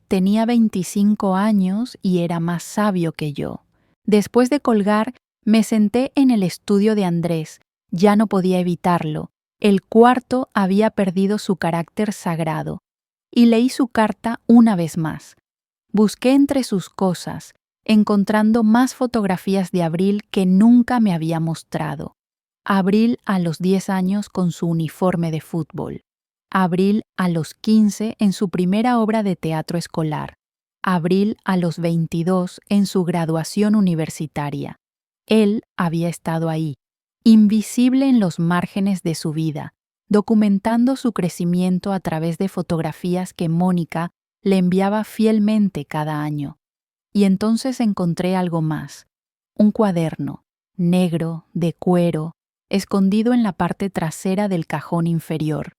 Tenía 25 años y era más sabio que yo. Después de colgar, me senté en el estudio de Andrés, Ya no podía evitarlo. El cuarto había perdido su carácter sagrado. Y leí su carta una vez más. Busqué entre sus cosas, encontrando más fotografías de Abril que nunca me había mostrado. Abril a los 10 años con su uniforme de fútbol. Abril a los 15 en su primera obra de teatro escolar. Abril a los 22 en su graduación universitaria. Él había estado ahí, invisible en los márgenes de su vida, documentando su crecimiento a través de fotografías que Mónica le enviaba fielmente cada año. Y entonces encontré algo más, un cuaderno, negro, de cuero, escondido en la parte trasera del cajón inferior.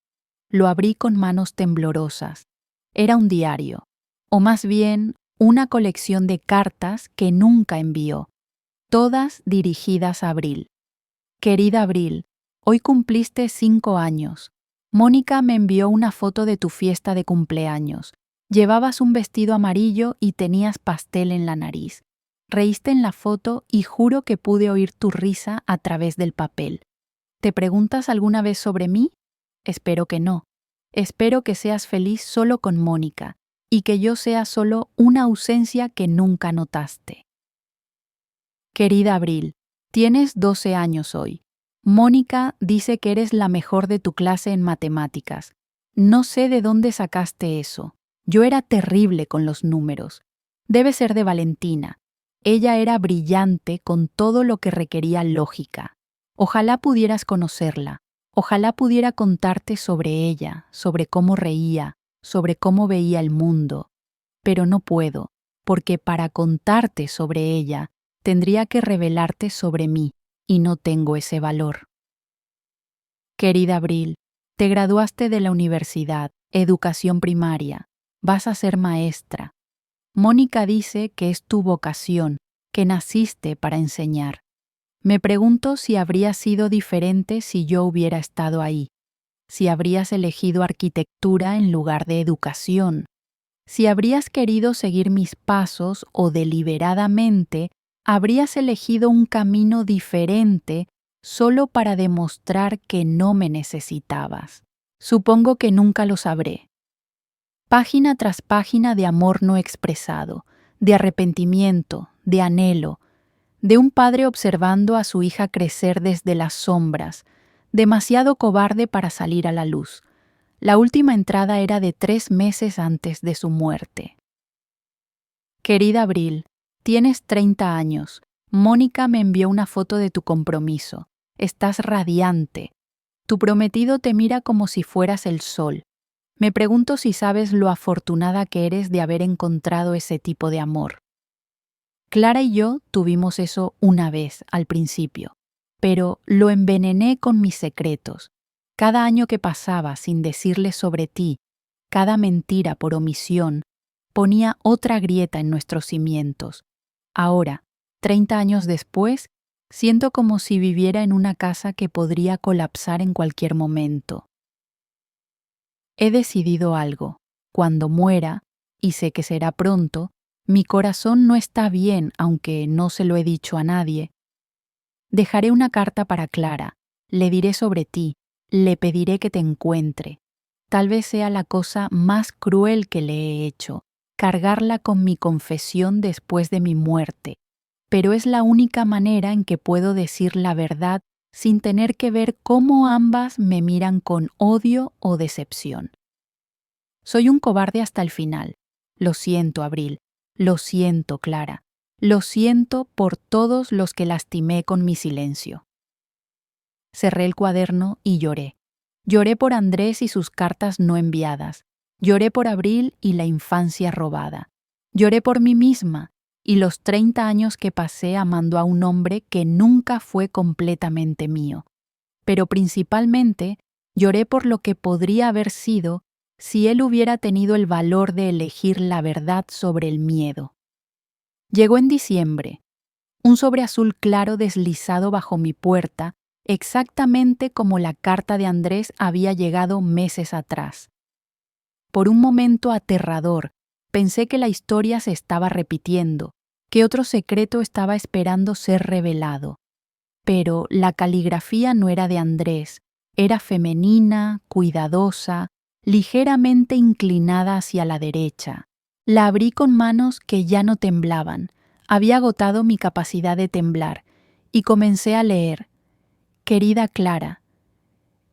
Lo abrí con manos temblorosas. Era un diario, o más bien, una colección de cartas que nunca envió, todas dirigidas a Abril. Querida Abril, hoy cumpliste 5 años. Mónica me envió una foto de tu fiesta de cumpleaños. Llevabas un vestido amarillo y tenías pastel en la nariz. Reíste en la foto y juro que pude oír tu risa a través del papel. ¿Te preguntas alguna vez sobre mí? Espero que no. Espero que seas feliz solo con Mónica y que yo sea solo una ausencia que nunca notaste. Querida Abril, tienes 12 años hoy. Mónica dice que eres la mejor de tu clase en matemáticas. No sé de dónde sacaste eso. Yo era terrible con los números. Debe ser de Valentina. Ella era brillante con todo lo que requería lógica. Ojalá pudieras conocerla. Ojalá pudiera contarte sobre ella, sobre cómo reía, sobre cómo veía el mundo. Pero no puedo, porque para contarte sobre ella, tendría que revelarte sobre mí, y no tengo ese valor. Querida Abril, te graduaste de la universidad, educación primaria, vas a ser maestra. Mónica dice que es tu vocación, que naciste para enseñar. Me pregunto si habría sido diferente si yo hubiera estado ahí, si habrías elegido arquitectura en lugar de educación, si habrías querido seguir mis pasos o deliberadamente habrías elegido un camino diferente solo para demostrar que no me necesitabas. Supongo que nunca lo sabré. Página tras página de amor no expresado, de arrepentimiento, de anhelo, de un padre observando a su hija crecer desde las sombras, demasiado cobarde para salir a la luz. La última entrada era de 3 meses antes de su muerte. Querida Abril, tienes 30 años. Mónica me envió una foto de tu compromiso. Estás radiante. Tu prometido te mira como si fueras el sol. Me pregunto si sabes lo afortunada que eres de haber encontrado ese tipo de amor. Clara y yo tuvimos eso una vez al principio, pero lo envenené con mis secretos. Cada año que pasaba sin decirle sobre ti, cada mentira por omisión, ponía otra grieta en nuestros cimientos. Ahora, 30 años después, siento como si viviera en una casa que podría colapsar en cualquier momento. He decidido algo. Cuando muera, y sé que será pronto, mi corazón no está bien, aunque no se lo he dicho a nadie. Dejaré una carta para Clara, le diré sobre ti, le pediré que te encuentre. Tal vez sea la cosa más cruel que le he hecho, cargarla con mi confesión después de mi muerte, pero es la única manera en que puedo decir la verdad sin tener que ver cómo ambas me miran con odio o decepción. Soy un cobarde hasta el final. Lo siento, Abril. Lo siento, Clara. Lo siento por todos los que lastimé con mi silencio. Cerré el cuaderno y lloré. Lloré por Andrés y sus cartas no enviadas. Lloré por Abril y la infancia robada. Lloré por mí misma y los 30 años que pasé amando a un hombre que nunca fue completamente mío. Pero principalmente lloré por lo que podría haber sido si él hubiera tenido el valor de elegir la verdad sobre el miedo. Llegó en diciembre, un sobre azul claro deslizado bajo mi puerta, exactamente como la carta de Andrés había llegado meses atrás. Por un momento aterrador, pensé que la historia se estaba repitiendo, que otro secreto estaba esperando ser revelado. pero la caligrafía no era de Andrés, era femenina, cuidadosa, ligeramente inclinada hacia la derecha. La abrí con manos que ya no temblaban. Había agotado mi capacidad de temblar y comencé a leer. Querida Clara,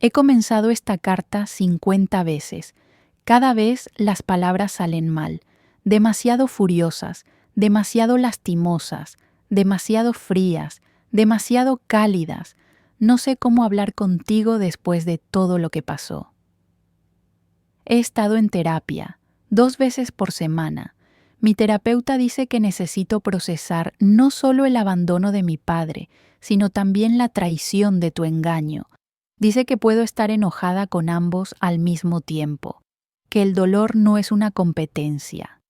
he comenzado esta carta 50 veces. Cada vez las palabras salen mal, demasiado furiosas, demasiado lastimosas, demasiado frías, demasiado cálidas. No sé cómo hablar contigo después de todo lo que pasó. He estado en terapia, 2 veces por semana. Mi terapeuta dice que necesito procesar no solo el abandono de mi padre, sino también la traición de tu engaño. Dice que puedo estar enojada con ambos al mismo tiempo, que el dolor no es una competencia.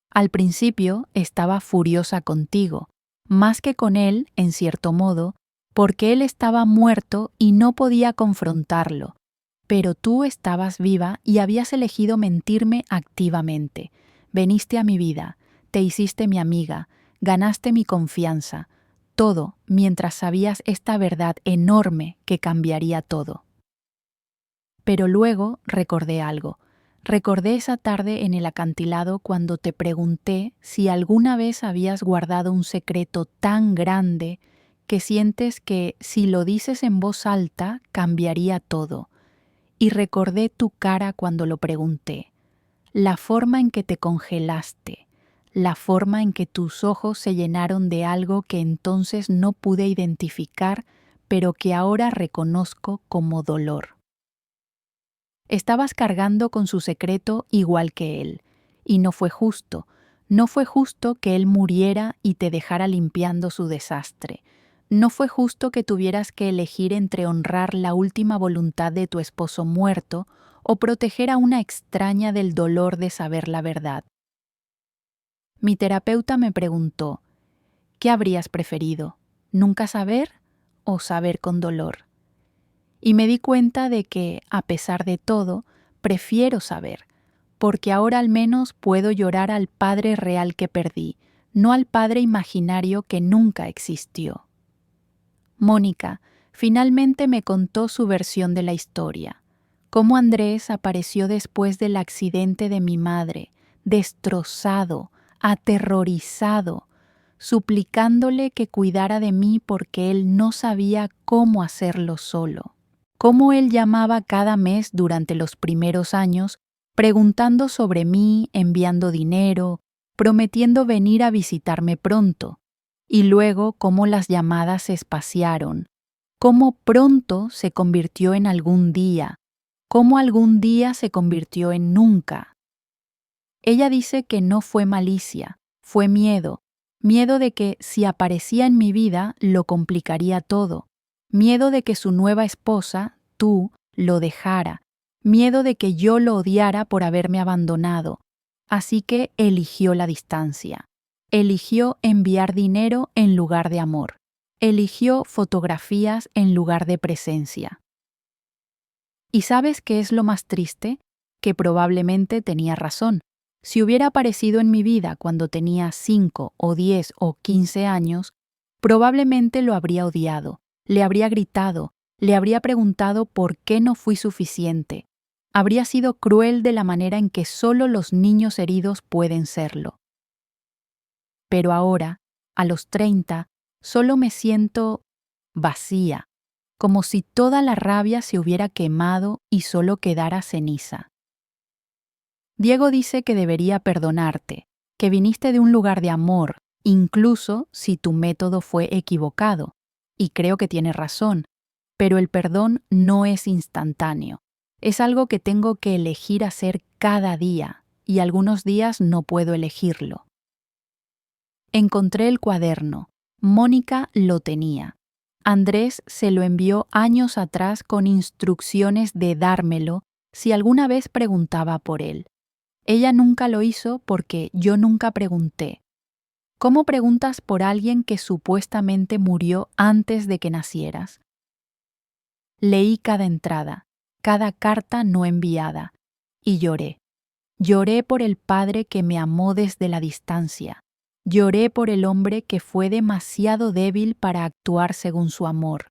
Al principio estaba furiosa contigo, más que con él, en cierto modo, porque él estaba muerto y no podía confrontarlo. Pero tú estabas viva y habías elegido mentirme activamente. Veniste a mi vida, te hiciste mi amiga, ganaste mi confianza, todo mientras sabías esta verdad enorme que cambiaría todo. Pero luego recordé algo. Recordé esa tarde en el acantilado cuando te pregunté si alguna vez habías guardado un secreto tan grande que sientes que si lo dices en voz alta cambiaría todo. Y recordé tu cara cuando lo pregunté, la forma en que te congelaste, la forma en que tus ojos se llenaron de algo que entonces no pude identificar, pero que ahora reconozco como dolor. Estabas cargando con su secreto igual que él, y no fue justo que él muriera y te dejara limpiando su desastre. No fue justo que tuvieras que elegir entre honrar la última voluntad de tu esposo muerto o proteger a una extraña del dolor de saber la verdad. Mi terapeuta me preguntó, ¿qué habrías preferido? ¿Nunca saber o saber con dolor? Y me di cuenta de que, a pesar de todo, prefiero saber, porque ahora al menos puedo llorar al padre real que perdí, no al padre imaginario que nunca existió. Mónica finalmente me contó su versión de la historia, cómo Andrés apareció después del accidente de mi madre, destrozado, aterrorizado, suplicándole que cuidara de mí porque él no sabía cómo hacerlo solo. Cómo él llamaba cada mes durante los primeros años, preguntando sobre mí, enviando dinero, prometiendo venir a visitarme pronto. Y luego cómo las llamadas se espaciaron, cómo pronto se convirtió en algún día, cómo algún día se convirtió en nunca. Ella dice que no fue malicia, fue miedo, miedo de que si aparecía en mi vida lo complicaría todo, miedo de que su nueva esposa, tú, lo dejara, miedo de que yo lo odiara por haberme abandonado. Así que eligió la distancia. Eligió enviar dinero en lugar de amor. Eligió fotografías en lugar de presencia. ¿Y sabes qué es lo más triste? Que probablemente tenía razón. Si hubiera aparecido en mi vida cuando tenía 5 o 10 o 15 años, probablemente lo habría odiado, le habría gritado, le habría preguntado por qué no fui suficiente. Habría sido cruel de la manera en que solo los niños heridos pueden serlo. Pero ahora, a los 30, solo me siento vacía, como si toda la rabia se hubiera quemado y solo quedara ceniza. Diego dice que debería perdonarte, que viniste de un lugar de amor, incluso si tu método fue equivocado, y creo que tiene razón, pero el perdón no es instantáneo. Es algo que tengo que elegir hacer cada día, y algunos días no puedo elegirlo. Encontré el cuaderno. Mónica lo tenía. Andrés se lo envió años atrás con instrucciones de dármelo si alguna vez preguntaba por él. Ella nunca lo hizo porque yo nunca pregunté. ¿Cómo preguntas por alguien que supuestamente murió antes de que nacieras? Leí cada entrada, cada carta no enviada, y lloré. Lloré por el padre que me amó desde la distancia. Lloré por el hombre que fue demasiado débil para actuar según su amor.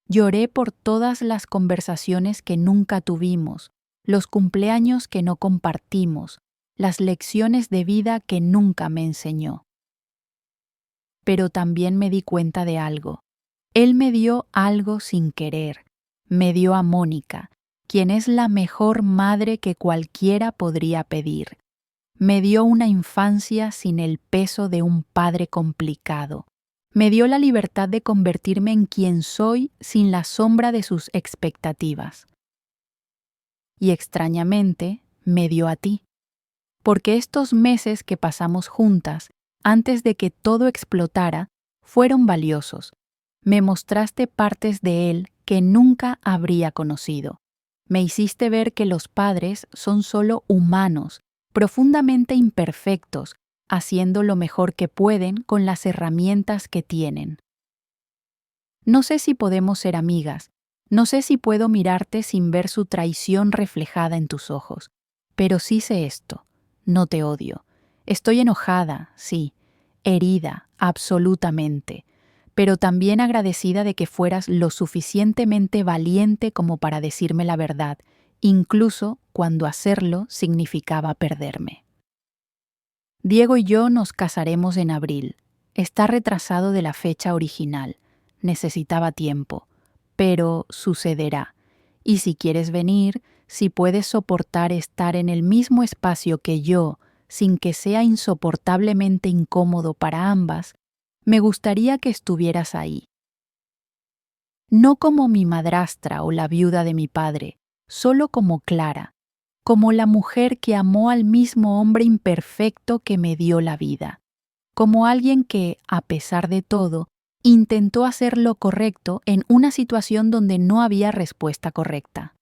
Lloré por todas las conversaciones que nunca tuvimos, los cumpleaños que no compartimos, las lecciones de vida que nunca me enseñó. Pero también me di cuenta de algo. Él me dio algo sin querer. Me dio a Mónica, quien es la mejor madre que cualquiera podría pedir. Me dio una infancia sin el peso de un padre complicado. Me dio la libertad de convertirme en quien soy sin la sombra de sus expectativas. Y extrañamente, me dio a ti. Porque estos meses que pasamos juntas, antes de que todo explotara, fueron valiosos. Me mostraste partes de él que nunca habría conocido. Me hiciste ver que los padres son solo humanos, profundamente imperfectos, haciendo lo mejor que pueden con las herramientas que tienen. No sé si podemos ser amigas, no sé si puedo mirarte sin ver su traición reflejada en tus ojos, pero sí sé esto, no te odio. Estoy enojada, sí, herida, absolutamente, pero también agradecida de que fueras lo suficientemente valiente como para decirme la verdad, incluso cuando hacerlo significaba perderme. Diego y yo nos casaremos en abril. Está retrasado de la fecha original. Necesitaba tiempo, pero sucederá. Y si quieres venir, si puedes soportar estar en el mismo espacio que yo, sin que sea insoportablemente incómodo para ambas, me gustaría que estuvieras ahí. No como mi madrastra o la viuda de mi padre, solo como Clara, como la mujer que amó al mismo hombre imperfecto que me dio la vida, como alguien que, a pesar de todo, intentó hacer lo correcto en una situación donde no había respuesta correcta.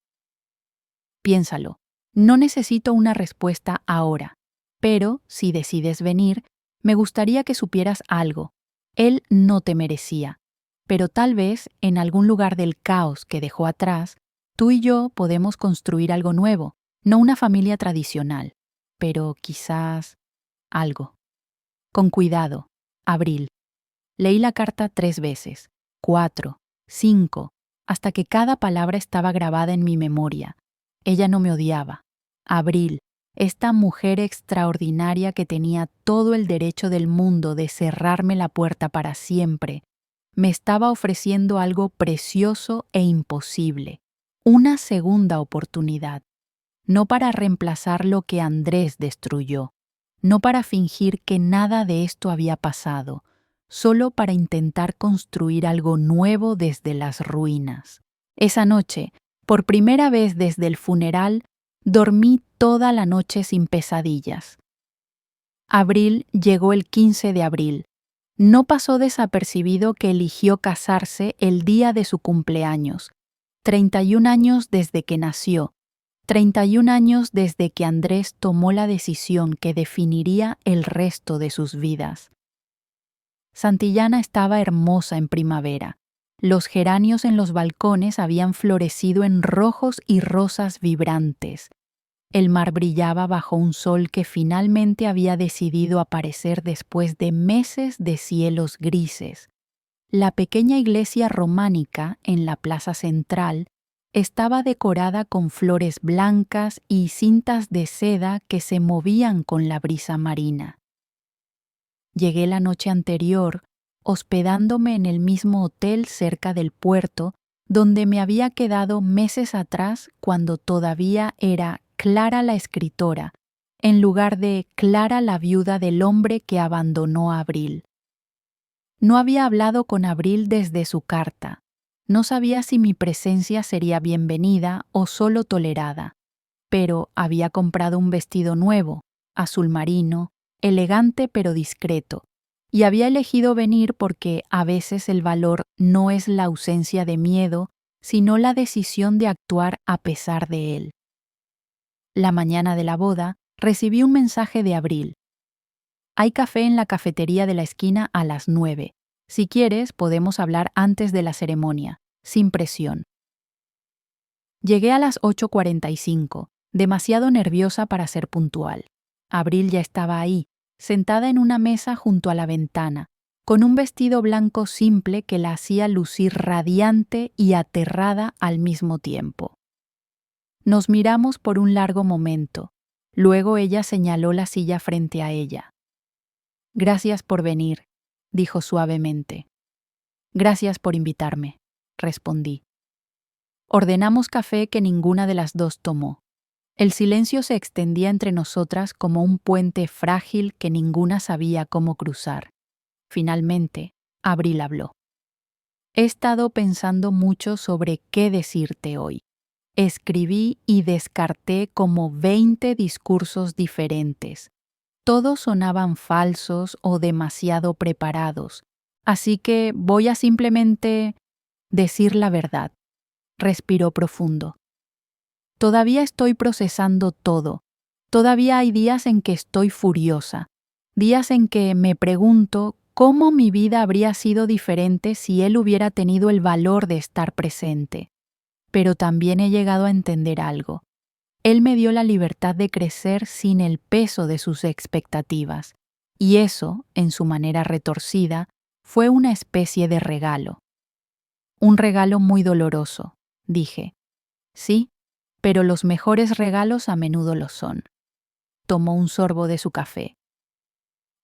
Piénsalo, no necesito una respuesta ahora, pero si decides venir, me gustaría que supieras algo. Él no te merecía, pero tal vez en algún lugar del caos que dejó atrás, tú y yo podemos construir algo nuevo, no una familia tradicional, pero quizás algo. Con cuidado, Abril. Leí la carta 3 veces, 4, 5, hasta que cada palabra estaba grabada en mi memoria. Ella no me odiaba. Abril, esta mujer extraordinaria que tenía todo el derecho del mundo de cerrarme la puerta para siempre, me estaba ofreciendo algo precioso e imposible, una segunda oportunidad, no para reemplazar lo que Andrés destruyó, no para fingir que nada de esto había pasado, solo para intentar construir algo nuevo desde las ruinas. Esa noche, por primera vez desde el funeral, dormí toda la noche sin pesadillas. Abril llegó el 15 de abril. No pasó desapercibido que eligió casarse el día de su cumpleaños, 31 años desde que nació, 31 años desde que Andrés tomó la decisión que definiría el resto de sus vidas. Santillana estaba hermosa en primavera. Los geranios en los balcones habían florecido en rojos y rosas vibrantes. El mar brillaba bajo un sol que finalmente había decidido aparecer después de meses de cielos grises. La pequeña iglesia románica en la plaza central estaba decorada con flores blancas y cintas de seda que se movían con la brisa marina. Llegué la noche anterior, hospedándome en el mismo hotel cerca del puerto, donde me había quedado meses atrás cuando todavía era Clara la escritora, en lugar de Clara la viuda del hombre que abandonó a Abril. No había hablado con Abril desde su carta. No sabía si mi presencia sería bienvenida o solo tolerada, pero había comprado un vestido nuevo, azul marino, elegante pero discreto, y había elegido venir porque a veces el valor no es la ausencia de miedo, sino la decisión de actuar a pesar de él. La mañana de la boda, recibí un mensaje de Abril. Hay café en la cafetería de la esquina a las 9. Si quieres, podemos hablar antes de la ceremonia, sin presión. Llegué a las 8:45, demasiado nerviosa para ser puntual. Abril ya estaba ahí, sentada en una mesa junto a la ventana, con un vestido blanco simple que la hacía lucir radiante y aterrada al mismo tiempo. Nos miramos por un largo momento. Luego ella señaló la silla frente a ella. «Gracias por venir», dijo suavemente. «Gracias por invitarme», respondí. Ordenamos café que ninguna de las dos tomó. El silencio se extendía entre nosotras como un puente frágil que ninguna sabía cómo cruzar. Finalmente, Abril habló. «He estado pensando mucho sobre qué decirte hoy. Escribí y descarté como 20 discursos diferentes. Todos sonaban falsos o demasiado preparados, así que voy a simplemente decir la verdad». Respiró profundo. «Todavía estoy procesando todo. Todavía hay días en que estoy furiosa. Días en que me pregunto cómo mi vida habría sido diferente si él hubiera tenido el valor de estar presente. Pero también he llegado a entender algo. Él me dio la libertad de crecer sin el peso de sus expectativas, y eso, en su manera retorcida, fue una especie de regalo. Un regalo muy doloroso», dije. «Sí, pero los mejores regalos a menudo lo son». Tomó un sorbo de su café.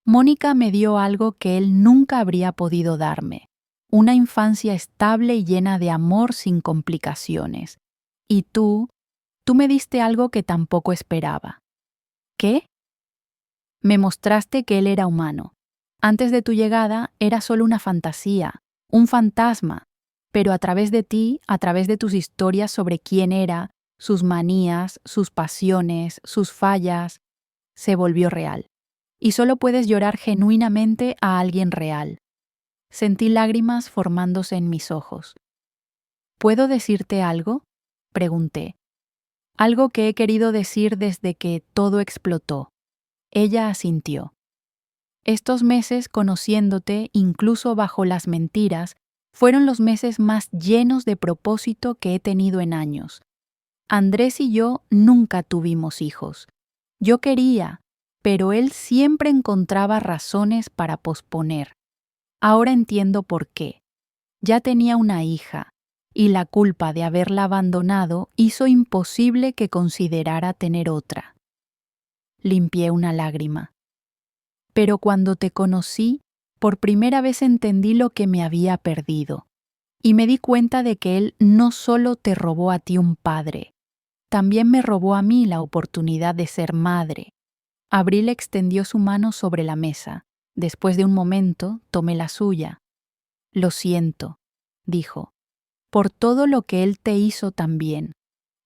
«Mónica me dio algo que él nunca habría podido darme, una infancia estable y llena de amor sin complicaciones. Y tú me diste algo que tampoco esperaba». «¿Qué?». «Me mostraste que él era humano. Antes de tu llegada era solo una fantasía, un fantasma, pero a través de ti, a través de tus historias sobre quién era, sus manías, sus pasiones, sus fallas, se volvió real. Y solo puedes llorar genuinamente a alguien real». Sentí lágrimas formándose en mis ojos. «¿Puedo decirte algo?», pregunté. «Algo que he querido decir desde que todo explotó». Ella asintió. «Estos meses conociéndote, incluso bajo las mentiras, fueron los meses más llenos de propósito que he tenido en años. Andrés y yo nunca tuvimos hijos. Yo quería, pero él siempre encontraba razones para posponer. Ahora entiendo por qué. Ya tenía una hija, y la culpa de haberla abandonado hizo imposible que considerara tener otra». Limpié una lágrima. «Pero cuando te conocí, por primera vez entendí lo que me había perdido, y me di cuenta de que él no solo te robó a ti un padre, también me robó a mí la oportunidad de ser madre». Abril extendió su mano sobre la mesa. Después de un momento, tomé la suya. «Lo siento», dijo, «por todo lo que él te hizo también.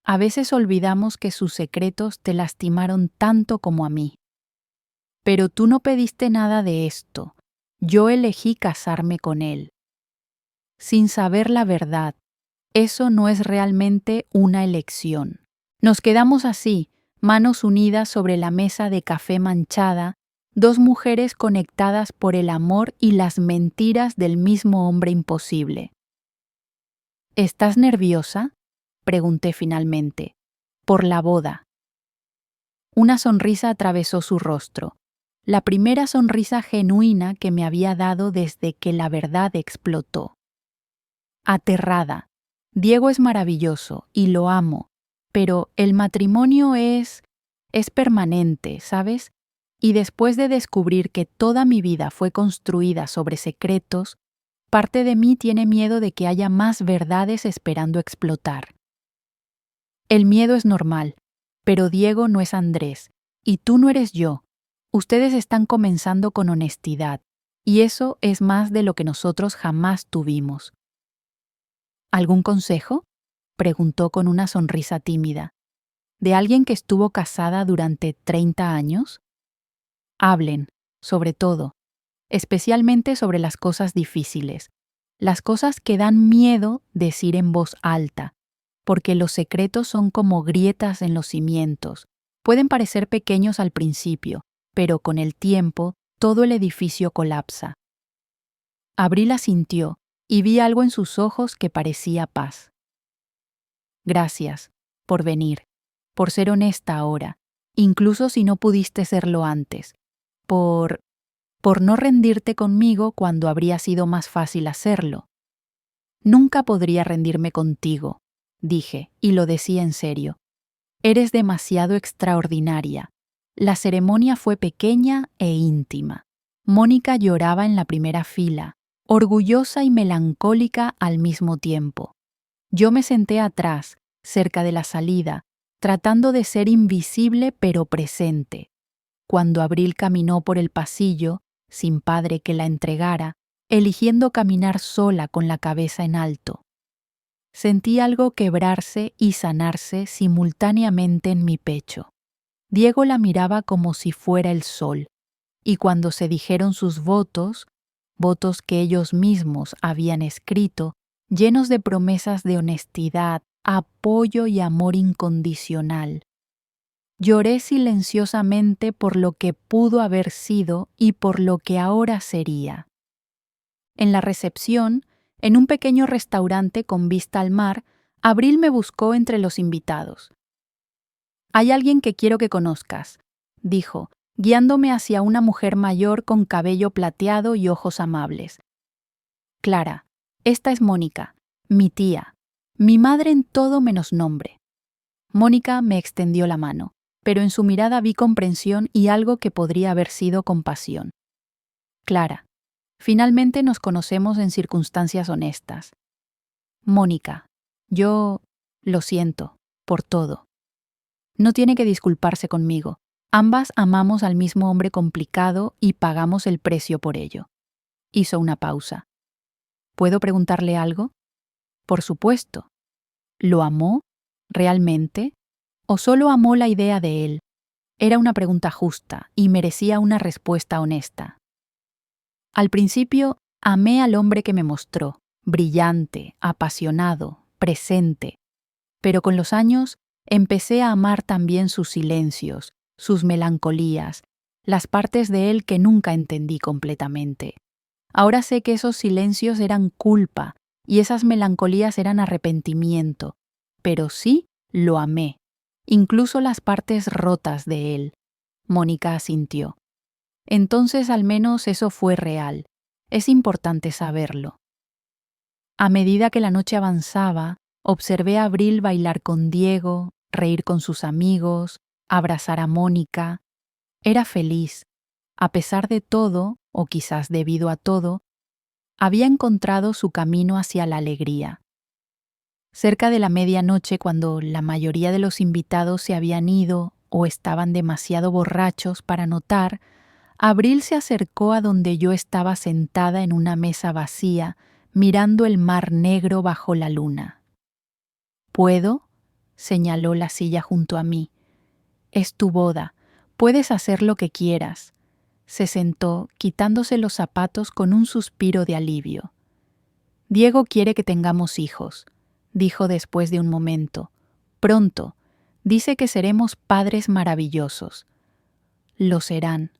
A veces olvidamos que sus secretos te lastimaron tanto como a mí. Pero tú no pediste nada de esto. Yo elegí casarme con él. Sin saber la verdad, eso no es realmente una elección». Nos quedamos así, manos unidas sobre la mesa de café manchada, dos mujeres conectadas por el amor y las mentiras del mismo hombre imposible. «¿Estás nerviosa?», pregunté finalmente. «Por la boda». Una sonrisa atravesó su rostro, la primera sonrisa genuina que me había dado desde que la verdad explotó. «Aterrada. Diego es maravilloso y lo amo, pero el matrimonio es permanente, ¿sabes? Y después de descubrir que toda mi vida fue construida sobre secretos, parte de mí tiene miedo de que haya más verdades esperando explotar. El miedo es normal, pero Diego no es Andrés, y tú no eres yo. Ustedes están comenzando con honestidad, y eso es más de lo que nosotros jamás tuvimos». «¿Algún consejo?», preguntó con una sonrisa tímida. «¿De alguien que estuvo casada durante 30 años? Hablen, sobre todo, especialmente sobre las cosas difíciles, las cosas que dan miedo decir en voz alta, porque los secretos son como grietas en los cimientos. Pueden parecer pequeños al principio, pero con el tiempo todo el edificio colapsa». Abril asintió y vi algo en sus ojos que parecía paz. «Gracias por venir, por ser honesta ahora, incluso si no pudiste serlo antes. Por no rendirte conmigo cuando habría sido más fácil hacerlo. Nunca podría rendirme contigo, dije, y lo decía en serio. Eres demasiado extraordinaria. La ceremonia fue pequeña e íntima. Mónica lloraba en la primera fila, orgullosa y melancólica al mismo tiempo. Yo me senté atrás, cerca de la salida, tratando de ser invisible pero presente. Cuando Abril caminó por el pasillo, sin padre que la entregara, eligiendo caminar sola con la cabeza en alto. Sentí algo quebrarse y sanarse simultáneamente en mi pecho. Diego la miraba como si fuera el sol, y cuando se dijeron sus votos, votos que ellos mismos habían escrito, llenos de promesas de honestidad, apoyo y amor incondicional, lloré silenciosamente por lo que pudo haber sido y por lo que ahora sería. En la recepción, en un pequeño restaurante con vista al mar, Abril me buscó entre los invitados. «Hay alguien que quiero que conozcas», dijo, guiándome hacia una mujer mayor con cabello plateado y ojos amables. «Clara, esta es Mónica, mi tía, mi madre en todo menos nombre». Mónica me extendió la mano, pero en su mirada vi comprensión y algo que podría haber sido compasión. «Clara, finalmente nos conocemos en circunstancias honestas. Mónica, yo lo siento por todo. No tiene que disculparse conmigo. Ambas amamos al mismo hombre complicado y pagamos el precio por ello». Hizo una pausa. «¿Puedo preguntarle algo?» «Por supuesto. ¿Lo amó? ¿Realmente? ¿O solo amó la idea de él?» Era una pregunta justa y merecía una respuesta honesta. Al principio, amé al hombre que me mostró, brillante, apasionado, presente. Pero con los años, empecé a amar también sus silencios, sus melancolías, las partes de él que nunca entendí completamente. Ahora sé que esos silencios eran culpa y esas melancolías eran arrepentimiento, pero sí lo amé, incluso las partes rotas de él. Mónica asintió. Entonces al menos eso fue real. Es importante saberlo. A medida que la noche avanzaba, observé a Abril bailar con Diego, reír con sus amigos, abrazar a Mónica. Era feliz. A pesar de todo, o quizás debido a todo, había encontrado su camino hacia la alegría. Cerca de la medianoche, cuando la mayoría de los invitados se habían ido o estaban demasiado borrachos para notar, Abril se acercó a donde yo estaba sentada en una mesa vacía, mirando el mar negro bajo la luna. «¿Puedo?», señaló la silla junto a mí. «Es tu boda. Puedes hacer lo que quieras». Se sentó, quitándose los zapatos con un suspiro de alivio. «Diego quiere que tengamos hijos», dijo después de un momento. «Pronto. Dice que seremos padres maravillosos». «Lo serán».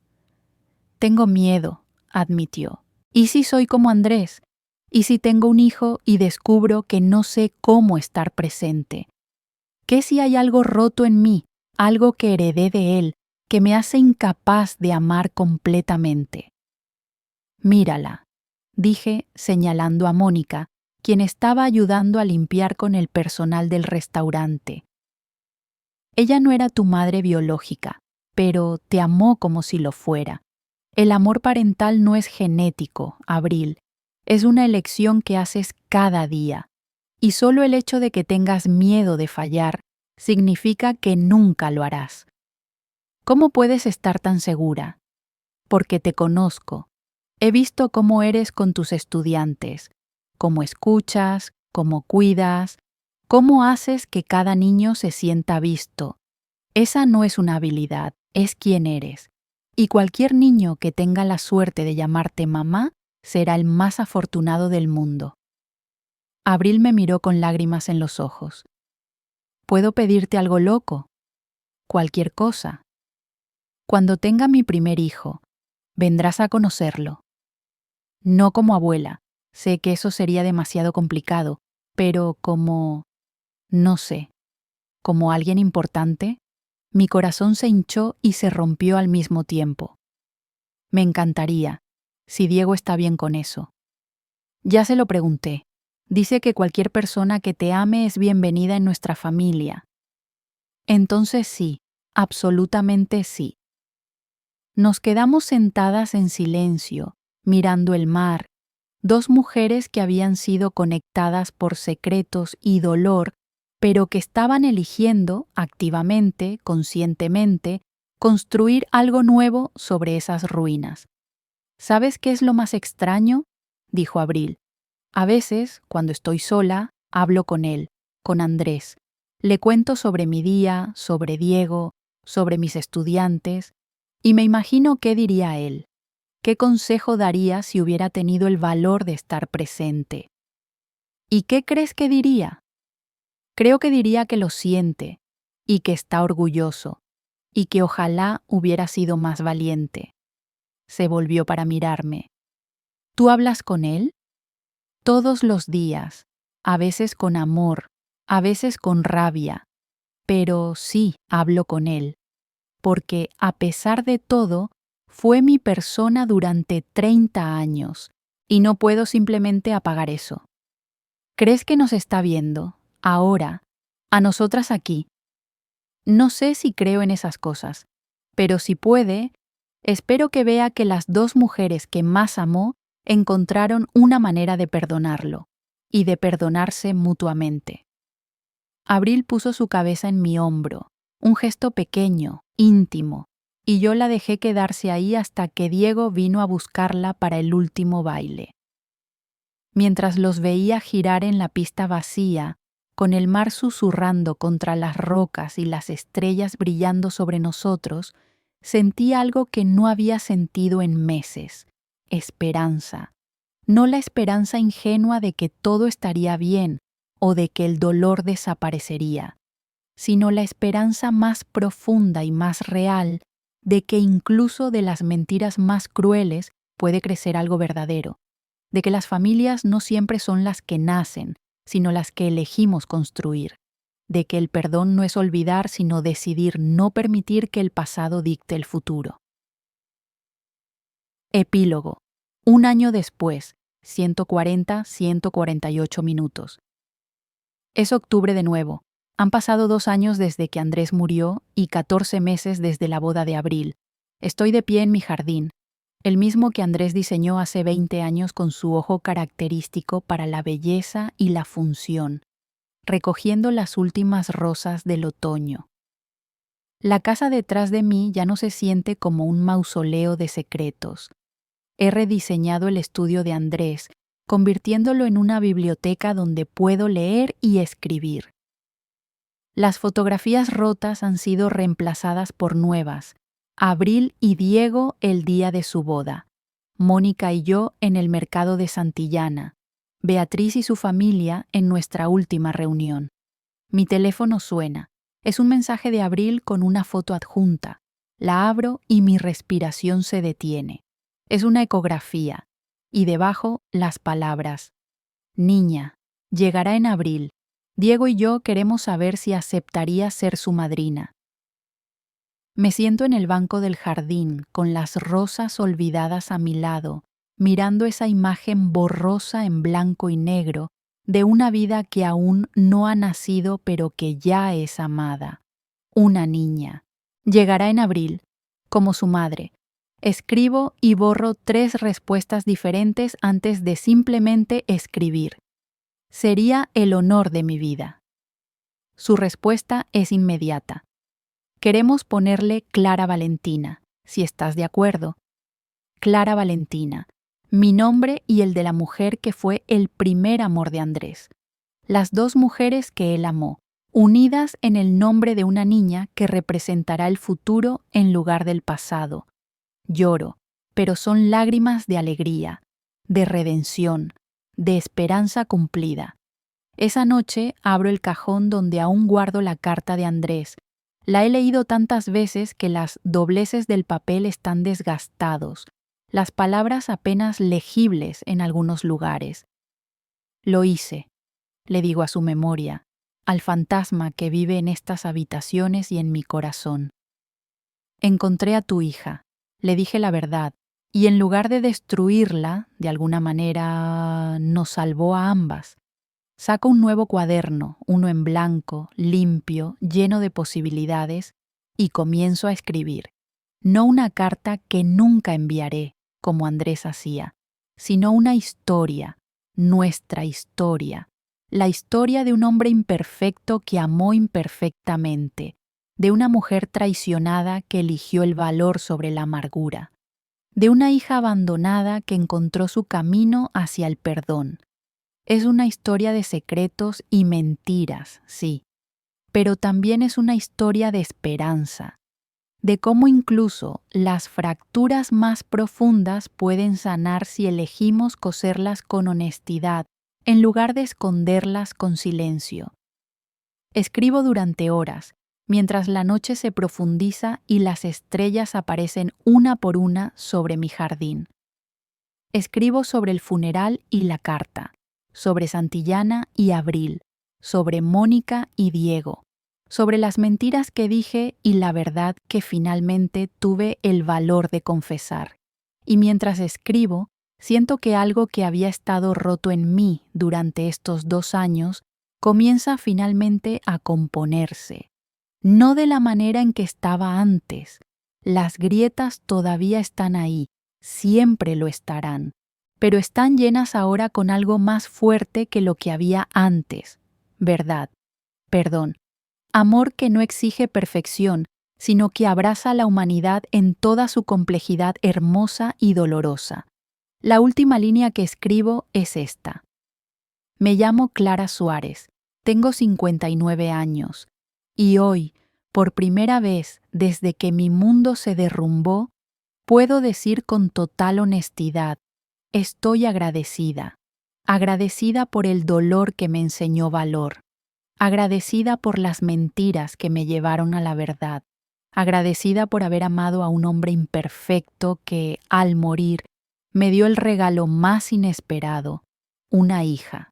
«Tengo miedo», admitió. «¿Y si soy como Andrés? ¿Y si tengo un hijo y descubro que no sé cómo estar presente? ¿Qué si hay algo roto en mí, algo que heredé de él, que me hace incapaz de amar completamente?» «Mírala», dije señalando a Mónica, quien estaba ayudando a limpiar con el personal del restaurante. «Ella no era tu madre biológica, pero te amó como si lo fuera. El amor parental no es genético, Abril. Es una elección que haces cada día. Y solo el hecho de que tengas miedo de fallar significa que nunca lo harás. ¿Cómo puedes estar tan segura? Porque te conozco. He visto cómo eres con tus estudiantes, cómo escuchas, cómo cuidas, cómo haces que cada niño se sienta visto. Esa no es una habilidad, es quién eres. Y cualquier niño que tenga la suerte de llamarte mamá será el más afortunado del mundo». Abril me miró con lágrimas en los ojos. «¿Puedo pedirte algo loco?» «Cualquier cosa». «Cuando tenga mi primer hijo, vendrás a conocerlo». «No como abuela, sé que eso sería demasiado complicado, pero como... no sé, como alguien importante». Mi corazón se hinchó y se rompió al mismo tiempo. Me encantaría, si Diego está bien con eso. Ya se lo pregunté. Dice que cualquier persona que te ame es bienvenida en nuestra familia. Entonces sí, absolutamente sí. Nos quedamos sentadas en silencio, mirando el mar, dos mujeres que habían sido conectadas por secretos y dolor, pero que estaban eligiendo, activamente, conscientemente, construir algo nuevo sobre esas ruinas. ¿Sabes qué es lo más extraño?, dijo Abril. A veces, cuando estoy sola, hablo con él, con Andrés. Le cuento sobre mi día, sobre Diego, sobre mis estudiantes, y me imagino qué diría él. ¿Qué consejo daría si hubiera tenido el valor de estar presente? ¿Y qué crees que diría? Creo que diría que lo siente, y que está orgulloso, y que ojalá hubiera sido más valiente. Se volvió para mirarme. ¿Tú hablas con él? Todos los días, a veces con amor, a veces con rabia, pero sí hablo con él, porque a pesar de todo, fue mi persona durante 30 años, y no puedo simplemente apagar eso. ¿Crees que nos está viendo, ahora, a nosotras aquí? No sé si creo en esas cosas, pero si puede, espero que vea que las dos mujeres que más amó encontraron una manera de perdonarlo y de perdonarse mutuamente. Abril puso su cabeza en mi hombro, un gesto pequeño, íntimo, y yo la dejé quedarse ahí hasta que Diego vino a buscarla para el último baile. Mientras los veía girar en la pista vacía, con el mar susurrando contra las rocas y las estrellas brillando sobre nosotros, sentí algo que no había sentido en meses: esperanza. No la esperanza ingenua de que todo estaría bien o de que el dolor desaparecería, sino la esperanza más profunda y más real de que incluso de las mentiras más crueles puede crecer algo verdadero, de que las familias no siempre son las que nacen, sino las que elegimos construir, de que el perdón no es olvidar, sino decidir no permitir que el pasado dicte el futuro. Epílogo. Un año después, 148 minutos. Es octubre de nuevo. Han pasado 2 años desde que Andrés murió y 14 meses desde la boda de Abril. Estoy de pie en mi jardín, el mismo que Andrés diseñó hace 20 años con su ojo característico para la belleza y la función, recogiendo las últimas rosas del otoño. La casa detrás de mí ya no se siente como un mausoleo de secretos. He rediseñado el estudio de Andrés, convirtiéndolo en una biblioteca donde puedo leer y escribir. Las fotografías rotas han sido reemplazadas por nuevas. Abril y Diego el día de su boda. Mónica y yo en el mercado de Santillana. Beatriz y su familia en nuestra última reunión. Mi teléfono suena. Es un mensaje de Abril con una foto adjunta. La abro y mi respiración se detiene. Es una ecografía. Y debajo las palabras: niña, llegará en abril. Diego y yo queremos saber si aceptaría ser su madrina. Me siento en el banco del jardín, con las rosas olvidadas a mi lado, mirando esa imagen borrosa en blanco y negro de una vida que aún no ha nacido pero que ya es amada. Una niña. Llegará en abril, como su madre. Escribo y borro 3 respuestas diferentes antes de simplemente escribir. Sería el honor de mi vida. Su respuesta es inmediata. Queremos ponerle Clara Valentina, si estás de acuerdo. Clara Valentina, mi nombre y el de la mujer que fue el primer amor de Andrés. Las 2 mujeres que él amó, unidas en el nombre de una niña que representará el futuro en lugar del pasado. Lloro, pero son lágrimas de alegría, de redención, de esperanza cumplida. Esa noche abro el cajón donde aún guardo la carta de Andrés. La he leído tantas veces que las dobleces del papel están desgastados, las palabras apenas legibles en algunos lugares. Lo hice, le digo a su memoria, al fantasma que vive en estas habitaciones y en mi corazón. Encontré a tu hija, le dije la verdad, y en lugar de destruirla, de alguna manera nos salvó a ambas. Saco un nuevo cuaderno, uno en blanco, limpio, lleno de posibilidades, y comienzo a escribir. No una carta que nunca enviaré, como Andrés hacía, sino una historia, nuestra historia, la historia de un hombre imperfecto que amó imperfectamente, de una mujer traicionada que eligió el valor sobre la amargura, de una hija abandonada que encontró su camino hacia el perdón. Es una historia de secretos y mentiras, sí, pero también es una historia de esperanza, de cómo incluso las fracturas más profundas pueden sanar si elegimos coserlas con honestidad en lugar de esconderlas con silencio. Escribo durante horas, mientras la noche se profundiza y las estrellas aparecen una por una sobre mi jardín. Escribo sobre el funeral y la carta, sobre Santillana y Abril, sobre Mónica y Diego, sobre las mentiras que dije y la verdad que finalmente tuve el valor de confesar. Y mientras escribo, siento que algo que había estado roto en mí durante estos 2 años comienza finalmente a componerse. No de la manera en que estaba antes. Las grietas todavía están ahí, siempre lo estarán, pero están llenas ahora con algo más fuerte que lo que había antes. Verdad, perdón, amor que no exige perfección, sino que abraza a la humanidad en toda su complejidad hermosa y dolorosa. La última línea que escribo es esta. Me llamo Clara Suárez, tengo 59 años, y hoy, por primera vez desde que mi mundo se derrumbó, puedo decir con total honestidad, estoy agradecida. Agradecida por el dolor que me enseñó valor. Agradecida por las mentiras que me llevaron a la verdad. Agradecida por haber amado a un hombre imperfecto que, al morir, me dio el regalo más inesperado, una hija.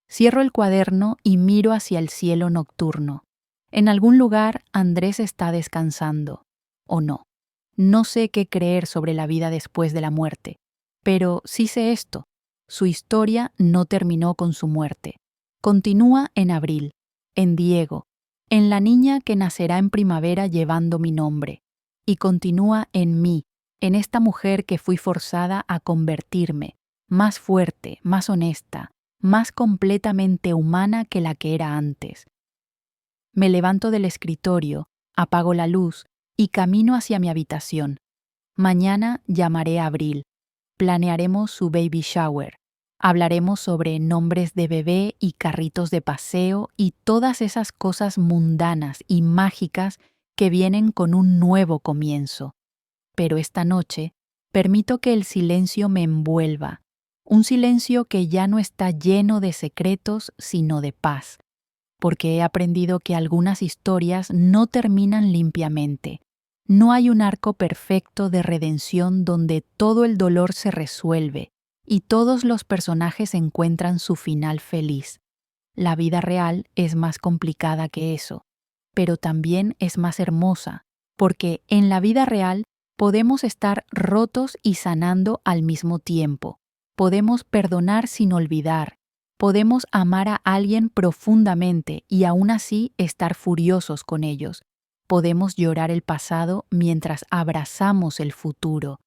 Cierro el cuaderno y miro hacia el cielo nocturno. En algún lugar Andrés está descansando. ¿O no? No sé qué creer sobre la vida después de la muerte, pero sí sé esto. Su historia no terminó con su muerte. Continúa en Abril, en Diego, en la niña que nacerá en primavera llevando mi nombre. Y continúa en mí, en esta mujer que fui forzada a convertirme, más fuerte, más honesta, más completamente humana que la que era antes. Me levanto del escritorio, apago la luz y camino hacia mi habitación. Mañana llamaré a Abril. Planearemos su baby shower. Hablaremos sobre nombres de bebé y carritos de paseo y todas esas cosas mundanas y mágicas que vienen con un nuevo comienzo. Pero esta noche permito que el silencio me envuelva, un silencio que ya no está lleno de secretos, sino de paz, porque he aprendido que algunas historias no terminan limpiamente. No hay un arco perfecto de redención donde todo el dolor se resuelve y todos los personajes encuentran su final feliz. La vida real es más complicada que eso, pero también es más hermosa, porque en la vida real podemos estar rotos y sanando al mismo tiempo. Podemos perdonar sin olvidar. Podemos amar a alguien profundamente y aún así estar furiosos con ellos. Podemos llorar el pasado mientras abrazamos el futuro.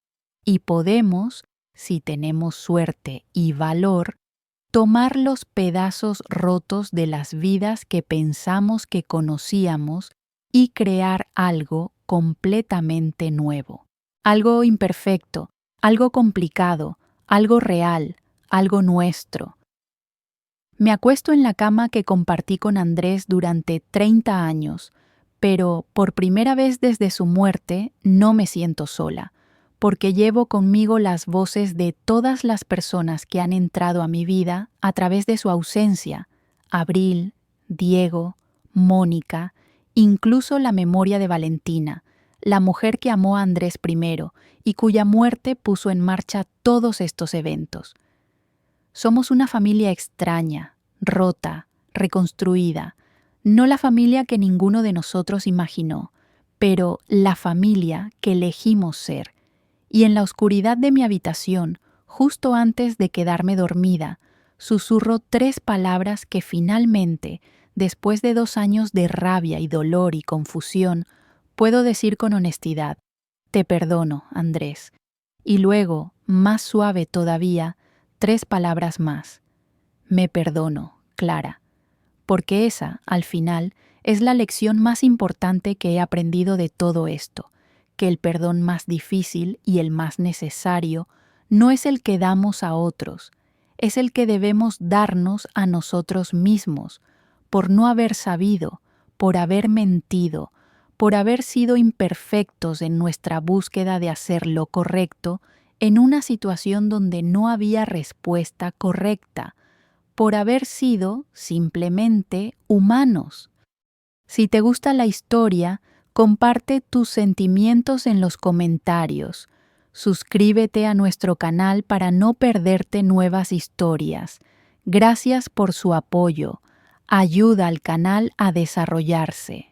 Y podemos, si tenemos suerte y valor, tomar los pedazos rotos de las vidas que pensamos que conocíamos y crear algo completamente nuevo. Algo imperfecto, algo complicado, algo real, algo nuestro. Me acuesto en la cama que compartí con Andrés durante 30 años, pero por primera vez desde su muerte no me siento sola, porque llevo conmigo las voces de todas las personas que han entrado a mi vida a través de su ausencia: Abril, Diego, Mónica, incluso la memoria de Valentina, la mujer que amó a Andrés primero y cuya muerte puso en marcha todos estos eventos. Somos una familia extraña, rota, reconstruida, no la familia que ninguno de nosotros imaginó, pero la familia que elegimos ser. Y en la oscuridad de mi habitación, justo antes de quedarme dormida, susurro 3 palabras que finalmente, después de 2 años de rabia y dolor y confusión, puedo decir con honestidad: te perdono, Andrés. Y luego, más suave todavía, 3 palabras más: me perdono, Clara. Porque esa, al final, es la lección más importante que he aprendido de todo esto, que el perdón más difícil y el más necesario no es el que damos a otros, es el que debemos darnos a nosotros mismos, por no haber sabido, por haber mentido, por haber sido imperfectos en nuestra búsqueda de hacer lo correcto en una situación donde no había respuesta correcta, por haber sido simplemente humanos. Si te gusta la historia, comparte tus sentimientos en los comentarios. Suscríbete a nuestro canal para no perderte nuevas historias. Gracias por su apoyo. Ayuda al canal a desarrollarse.